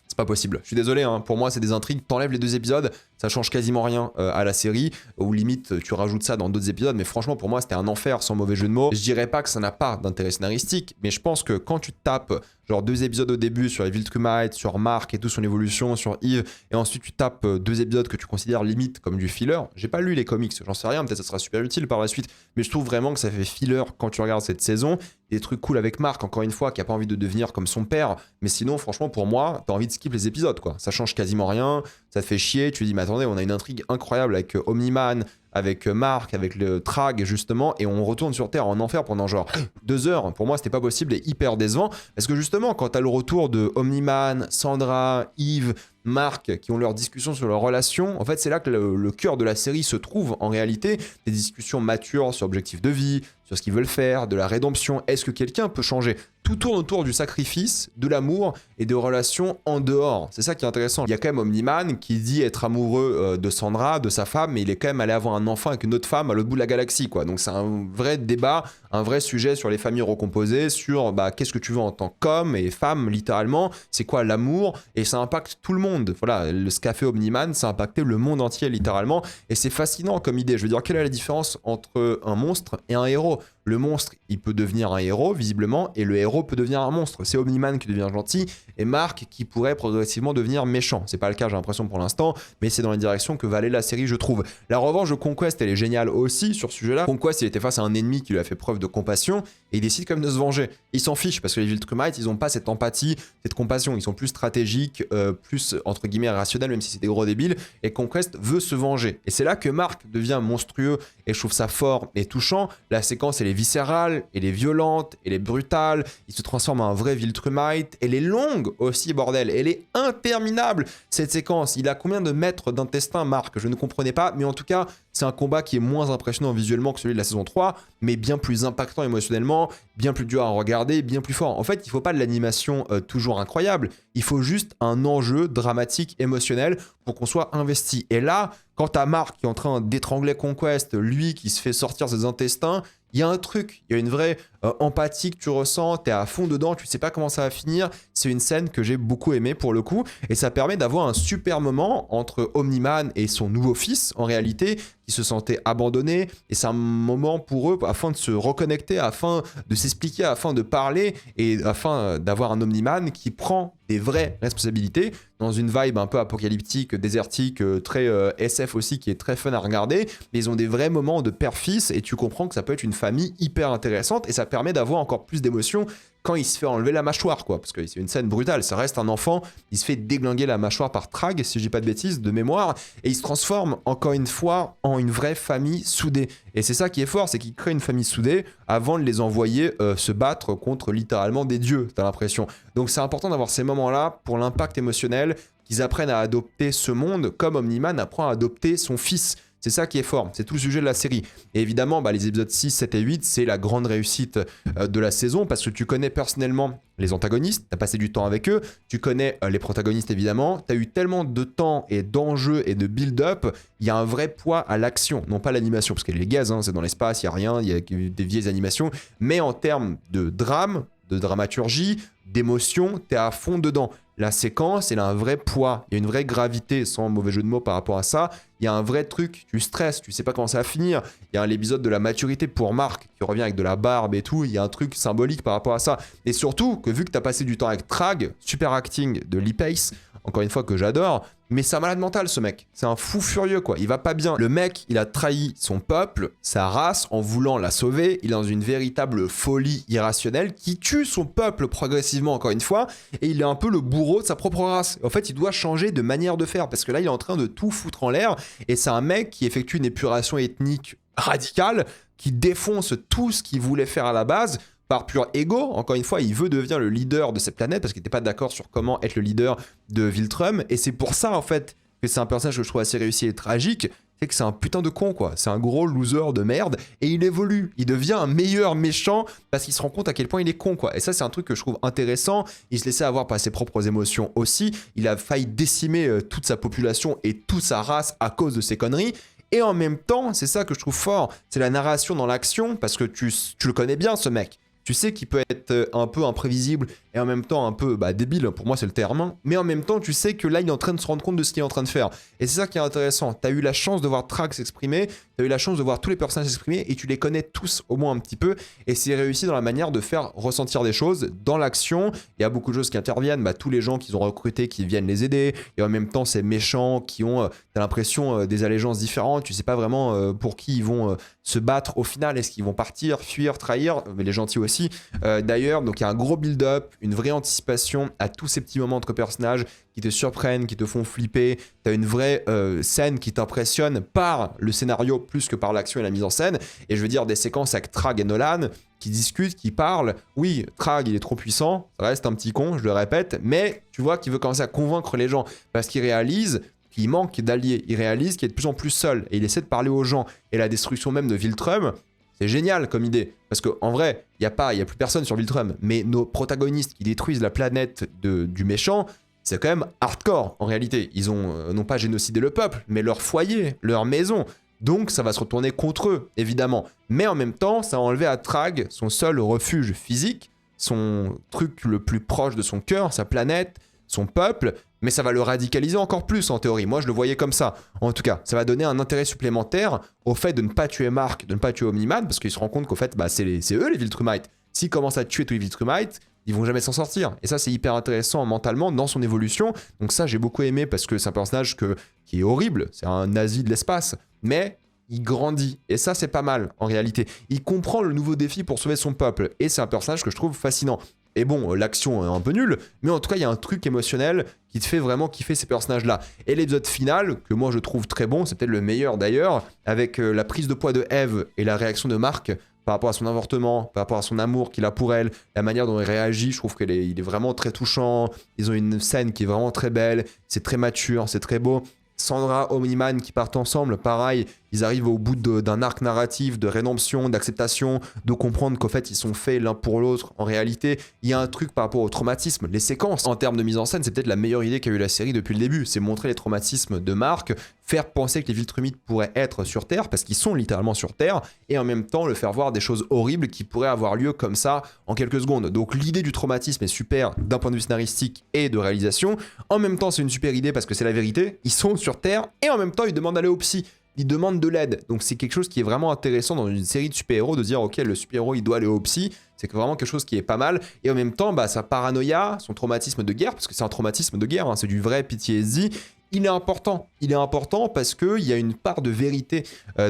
c'est pas possible. Je suis désolé, hein, pour moi, c'est des intrigues. T'enlèves les deux épisodes, ça change quasiment rien à la série, ou limite tu rajoutes ça dans d'autres épisodes, mais franchement pour moi c'était un enfer sans mauvais jeu de mots. Je dirais pas que ça n'a pas d'intérêt scénaristique, mais je pense que quand tu tapes genre 2 épisodes au début sur les Viltrumites, sur Mark et tout son évolution, sur Eve, et ensuite tu tapes 2 épisodes que tu considères limite comme du filler. J'ai pas lu les comics, j'en sais rien, peut-être ça sera super utile par la suite, mais je trouve vraiment que ça fait filler quand tu regardes cette saison. Des trucs cool avec Mark, encore une fois, qui a pas envie de devenir comme son père, mais sinon franchement pour moi t'as envie de skip les épisodes quoi, ça change quasiment rien, ça te fait chier, tu te dis mais attendez, on a une intrigue incroyable avec Omni-Man, avec Mark, avec le Trag justement, et on retourne sur Terre en enfer pendant genre 2 heures. Pour moi c'était pas possible et hyper décevant, parce que justement quand t'as le retour de Omni-Man, Sandra, Eve, Mark, qui ont leur discussion sur leur relation, en fait c'est là que le cœur de la série se trouve en réalité, des discussions matures sur l'objectif de vie, sur ce qu'ils veulent faire, de la rédemption, est-ce que quelqu'un peut changer? Tout tourne autour du sacrifice, de l'amour et de relations en dehors. C'est ça qui est intéressant. Il y a quand même Omni-Man qui dit être amoureux de Sandra, de sa femme, mais il est quand même allé avoir un enfant avec une autre femme à l'autre bout de la galaxie, quoi. Donc c'est un vrai débat, un vrai sujet sur les familles recomposées, sur qu'est-ce que tu veux en tant qu'homme et femme, littéralement, c'est quoi l'amour, et ça impacte tout le monde. Voilà, ce qu'a fait Omni-Man, ça a impacté le monde entier, littéralement, et c'est fascinant comme idée. Je veux dire, quelle est la différence entre un monstre et un héros? Le monstre, il peut devenir un héros, visiblement, et le héros peut devenir un monstre. C'est Omni-Man qui devient gentil, et Mark qui pourrait progressivement devenir méchant. C'est pas le cas, j'ai l'impression pour l'instant, mais c'est dans la direction que va aller la série, je trouve. La revanche de Conquest, elle est géniale aussi sur ce sujet-là. Conquest, il était face à un ennemi qui lui a fait preuve de compassion, et il décide quand même de se venger. Il s'en fiche, parce que les Viltrumites, ils ont pas cette empathie, cette compassion. Ils sont plus stratégiques, plus, entre guillemets, rationnels, même si c'est des gros débiles, et Conquest veut se venger. Et c'est là que Mark devient monstrueux, et je trouve ça fort et touchant. La séquence, elle est viscérale, elle est violente, elle est brutale, il se transforme en un vrai Viltrumite, elle est longue aussi, bordel, elle est interminable, cette séquence. Il a combien de mètres d'intestin, Marc? Je ne comprenais pas, mais en tout cas, c'est un combat qui est moins impressionnant visuellement que celui de la saison 3, mais bien plus impactant émotionnellement, bien plus dur à regarder, bien plus fort. En fait, il ne faut pas de l'animation toujours incroyable, il faut juste un enjeu dramatique, émotionnel, pour qu'on soit investi. Et là, quand t'as Marc qui est en train d'étrangler Conquest, lui qui se fait sortir ses intestins, il y a un truc, il y a une vraie empathie que tu ressens, t'es à fond dedans, tu sais pas comment ça va finir. C'est une scène que j'ai beaucoup aimée pour le coup, et ça permet d'avoir un super moment entre Omni-Man et son nouveau fils, en réalité, qui se sentait abandonné, et c'est un moment pour eux afin de se reconnecter, afin de s'expliquer, afin de parler, et afin d'avoir un Omni-Man qui prend des vraies responsabilités, dans une vibe un peu apocalyptique, désertique, très SF aussi, qui est très fun à regarder, mais ils ont des vrais moments de père-fils, et tu comprends que ça peut être une famille hyper intéressante, et ça permet d'avoir encore plus d'émotions quand il se fait enlever la mâchoire, quoi, parce que c'est une scène brutale, ça reste un enfant, il se fait déglinguer la mâchoire par Trag, si je dis pas de bêtises, de mémoire, et il se transforme encore une fois en une vraie famille soudée. Et c'est ça qui est fort, c'est qu'il crée une famille soudée avant de les envoyer se battre contre littéralement des dieux, t'as l'impression. Donc c'est important d'avoir ces moments-là pour l'impact émotionnel, qu'ils apprennent à adopter ce monde comme Omni-Man apprend à adopter son fils. C'est ça qui est fort, c'est tout le sujet de la série. Et évidemment, les épisodes 6, 7 et 8, c'est la grande réussite de la saison parce que tu connais personnellement les antagonistes, t'as passé du temps avec eux, tu connais les protagonistes évidemment, t'as eu tellement de temps et d'enjeux et de build-up, il y a un vrai poids à l'action, non pas l'animation, parce qu'elle est gaz, hein, c'est dans l'espace, il n'y a rien, il y a des vieilles animations, mais en termes de drame, de dramaturgie, d'émotion, t'es à fond dedans. La séquence, elle a un vrai poids, il y a une vraie gravité, sans mauvais jeu de mots par rapport à ça. Il y a un vrai truc, tu stresses, tu sais pas comment ça va finir. Il y a l'épisode de la maturité pour Marc, qui revient avec de la barbe et tout. Il y a un truc symbolique par rapport à ça. Et surtout, que vu que t'as passé du temps avec Trag, super acting de Lee Pace, encore une fois que j'adore, mais c'est un malade mental ce mec, c'est un fou furieux quoi, il va pas bien. Le mec, il a trahi son peuple, sa race, en voulant la sauver, il est dans une véritable folie irrationnelle qui tue son peuple progressivement encore une fois, et il est un peu le bourreau de sa propre race. En fait, il doit changer de manière de faire, parce que là, il est en train de tout foutre en l'air, et c'est un mec qui effectue une épuration ethnique radicale, qui défonce tout ce qu'il voulait faire à la base, par pur ego, encore une fois, il veut devenir le leader de cette planète parce qu'il n'était pas d'accord sur comment être le leader de Viltrum. Et c'est pour ça, en fait, que c'est un personnage que je trouve assez réussi et tragique. C'est que c'est un putain de con, quoi. C'est un gros loser de merde. Et il évolue. Il devient un meilleur méchant parce qu'il se rend compte à quel point il est con, quoi. Et ça, c'est un truc que je trouve intéressant. Il se laissait avoir par ses propres émotions aussi. Il a failli décimer toute sa population et toute sa race à cause de ses conneries. Et en même temps, c'est ça que je trouve fort. C'est la narration dans l'action parce que tu le connais bien, ce mec. Tu sais qu'il peut être un peu imprévisible et en même temps un peu débile, pour moi c'est le terme, mais en même temps tu sais que là il est en train de se rendre compte de ce qu'il est en train de faire. Et c'est ça qui est intéressant, t'as eu la chance de voir Trag s'exprimer, t'as eu la chance de voir tous les personnages s'exprimer et tu les connais tous au moins un petit peu, et c'est réussi dans la manière de faire ressentir des choses dans l'action. Il y a beaucoup de choses qui interviennent, tous les gens qu'ils ont recrutés qui viennent les aider, et en même temps ces méchants qui ont, t'as l'impression, des allégeances différentes, tu sais pas vraiment pour qui ils vont se battre au final, est-ce qu'ils vont partir, fuir, trahir, mais les gentils aussi d'ailleurs. Donc il y a un gros build-up, une vraie anticipation à tous ces petits moments entre personnages qui te surprennent, qui te font flipper. T'as une vraie scène qui t'impressionne par le scénario plus que par l'action et la mise en scène. Et je veux dire des séquences avec Trag et Nolan qui discutent, qui parlent. Oui, Trag il est trop puissant, ça reste un petit con, je le répète, mais tu vois qu'il veut commencer à convaincre les gens parce qu'il réalise qu'il manque d'alliés, il réalise qu'il est de plus en plus seul et il essaie de parler aux gens. Et la destruction même de Viltrum, c'est génial comme idée, parce qu'en vrai, il n'y a plus personne sur Viltrum, mais nos protagonistes qui détruisent la planète du méchant, c'est quand même hardcore en réalité. Ils ont non pas génocidé le peuple, mais leur foyer, leur maison. Donc ça va se retourner contre eux, évidemment. Mais en même temps, ça a enlevé à Trag son seul refuge physique, son truc le plus proche de son cœur, sa planète, son peuple, mais ça va le radicaliser encore plus en théorie. Moi je le voyais comme ça. En tout cas, ça va donner un intérêt supplémentaire au fait de ne pas tuer Marc, de ne pas tuer Omni-Man, parce qu'il se rend compte qu'au fait c'est eux les Viltrumites. S'ils commencent à tuer tous les Viltrumites, ils vont jamais s'en sortir. Et ça c'est hyper intéressant mentalement dans son évolution. Donc ça j'ai beaucoup aimé parce que c'est un personnage qui est horrible, c'est un nazi de l'espace, mais il grandit. Et ça c'est pas mal en réalité. Il comprend le nouveau défi pour sauver son peuple. Et c'est un personnage que je trouve fascinant. Et bon, l'action est un peu nulle, mais en tout cas, il y a un truc émotionnel qui te fait vraiment kiffer ces personnages-là. Et l'épisode final, que moi je trouve très bon, c'est peut-être le meilleur d'ailleurs, avec la prise de poids de Eve et la réaction de Marc par rapport à son avortement, par rapport à son amour qu'il a pour elle, la manière dont il réagit, je trouve qu'il est vraiment très touchant. Ils ont une scène qui est vraiment très belle, c'est très mature, c'est très beau. Sandra, Omni-Man qui partent ensemble, pareil, ils arrivent au bout d'un arc narratif de rédemption, d'acceptation, de comprendre qu'en fait ils sont faits l'un pour l'autre. En réalité, il y a un truc par rapport au traumatisme, les séquences. En termes de mise en scène, c'est peut-être la meilleure idée qu'a eu la série depuis le début. C'est montrer les traumatismes de Mark, faire penser que les Viltrumites pourraient être sur Terre, parce qu'ils sont littéralement sur Terre, et en même temps le faire voir des choses horribles qui pourraient avoir lieu comme ça en quelques secondes. Donc l'idée du traumatisme est super d'un point de vue scénaristique et de réalisation. En même temps, c'est une super idée parce que c'est la vérité. Ils sont sur Terre, et en même temps, ils demandent d'aller au psy. Il demande de l'aide. Donc c'est quelque chose qui est vraiment intéressant dans une série de super-héros de dire ok, le super-héros il doit aller au psy, c'est vraiment quelque chose qui est pas mal. Et en même temps, bah, sa paranoïa, son traumatisme de guerre, parce que c'est un traumatisme de guerre, hein, c'est du vrai PTSD, il est important. Il est important parce qu'il y a une part de vérité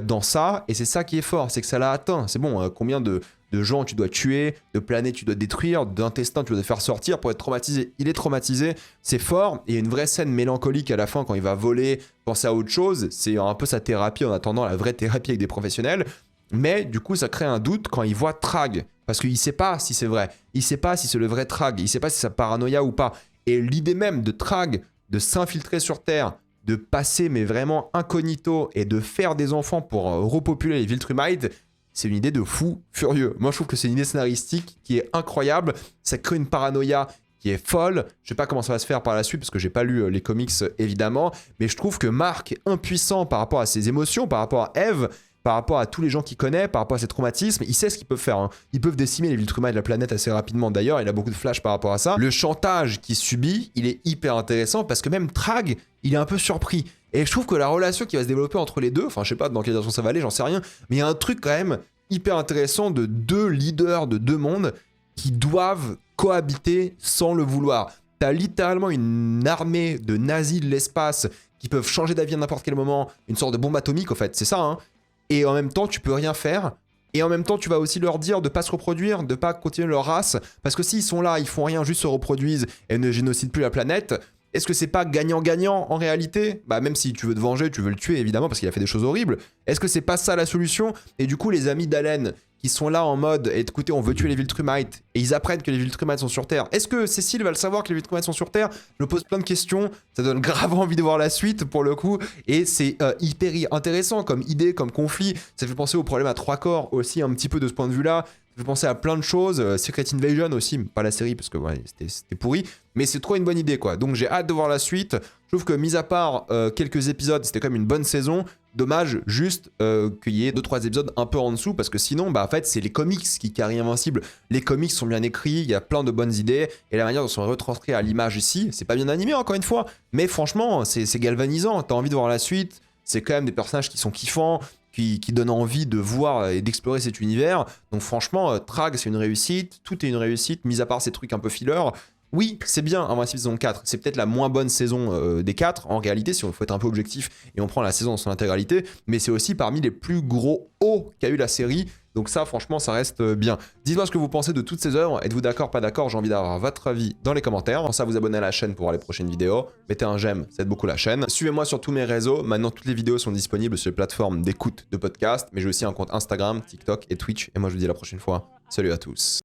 dans ça, et c'est ça qui est fort, c'est que ça l'a atteint. C'est bon, combien de gens tu dois tuer, de planètes tu dois détruire, d'intestins tu dois faire sortir pour être traumatisé. Il est traumatisé, c'est fort, et il y a une vraie scène mélancolique à la fin quand il va voler, penser à autre chose, c'est un peu sa thérapie en attendant la vraie thérapie avec des professionnels, mais du coup ça crée un doute quand il voit Trag, parce qu'il sait pas si c'est vrai, il sait pas si c'est le vrai Trag, il sait pas si c'est sa paranoïa ou pas, et l'idée même de Trag, de s'infiltrer sur Terre, de passer mais vraiment incognito et de faire des enfants pour repopuler les Viltrumites, c'est une idée de fou furieux. Moi, je trouve que c'est une idée scénaristique qui est incroyable. Ça crée une paranoïa qui est folle. Je sais pas comment ça va se faire par la suite parce que j'ai pas lu les comics évidemment, mais je trouve que Mark est impuissant par rapport à ses émotions, par rapport à Eve, par rapport à tous les gens qu'il connaît, par rapport à ses traumatismes. Il sait ce qu'ils peuvent faire. Hein. Ils peuvent décimer les Viltrumites de la planète assez rapidement. D'ailleurs, il a beaucoup de flash par rapport à ça. Le chantage qu'il subit, il est hyper intéressant parce que même Trag, il est un peu surpris. Et je trouve que la relation qui va se développer entre les deux, enfin je sais pas dans quelle direction ça va aller, j'en sais rien, mais il y a un truc quand même hyper intéressant de deux leaders de deux mondes qui doivent cohabiter sans le vouloir. T'as littéralement une armée de nazis de l'espace qui peuvent changer d'avis à n'importe quel moment, une sorte de bombe atomique en fait, c'est ça, hein. Et en même temps, tu peux rien faire. Et en même temps, tu vas aussi leur dire de pas se reproduire, de pas continuer leur race. Parce que s'ils sont là, ils font rien, juste se reproduisent et ne génocident plus la planète, est-ce que c'est pas gagnant-gagnant en réalité? Bah même si tu veux te venger, tu veux le tuer évidemment parce qu'il a fait des choses horribles. Est-ce que c'est pas ça la solution? Et du coup, les amis d'Allen qui sont là en mode écoutez, on veut tuer les Viltrumites et ils apprennent que les Viltrumites sont sur Terre. Est-ce que Cécile va le savoir que les Viltrumites sont sur Terre? Je me pose plein de questions, ça donne grave envie de voir la suite pour le coup et c'est hyper intéressant comme idée, comme conflit. Ça fait penser au problème à 3 corps aussi un petit peu de ce point de vue-là. Ça fait penser à plein de choses, Secret Invasion aussi, pas la série parce que ouais, c'était pourri, mais c'est trop une bonne idée quoi. Donc j'ai hâte de voir la suite. Je trouve que mis à part quelques épisodes, c'était quand même une bonne saison. Dommage juste qu'il y ait 2-3 épisodes un peu en dessous parce que sinon bah en fait c'est les comics qui carrient Invincible. Les comics sont bien écrits, il y a plein de bonnes idées et la manière dont ils sont retranscrits à l'image ici, c'est pas bien animé encore une fois, mais franchement c'est galvanisant, t'as envie de voir la suite, c'est quand même des personnages qui sont kiffants, qui donnent envie de voir et d'explorer cet univers. Donc franchement, Trag c'est une réussite, tout est une réussite, mis à part ces trucs un peu filler. Oui, c'est bien Invincible saison 4, c'est peut-être la moins bonne saison des 4 en réalité, si on faut être un peu objectif et on prend la saison dans son intégralité, mais c'est aussi parmi les plus gros hauts qu'a eu la série, donc ça franchement ça reste bien. Dites-moi ce que vous pensez de toutes ces œuvres, êtes-vous d'accord, pas d'accord, j'ai envie d'avoir votre avis dans les commentaires. Pensez à vous abonner à la chaîne pour voir les prochaines vidéos, mettez un j'aime, ça aide beaucoup la chaîne. Suivez-moi sur tous mes réseaux, maintenant toutes les vidéos sont disponibles sur les plateformes d'écoute de podcast, mais j'ai aussi un compte Instagram, TikTok et Twitch, et moi je vous dis à la prochaine fois, salut à tous.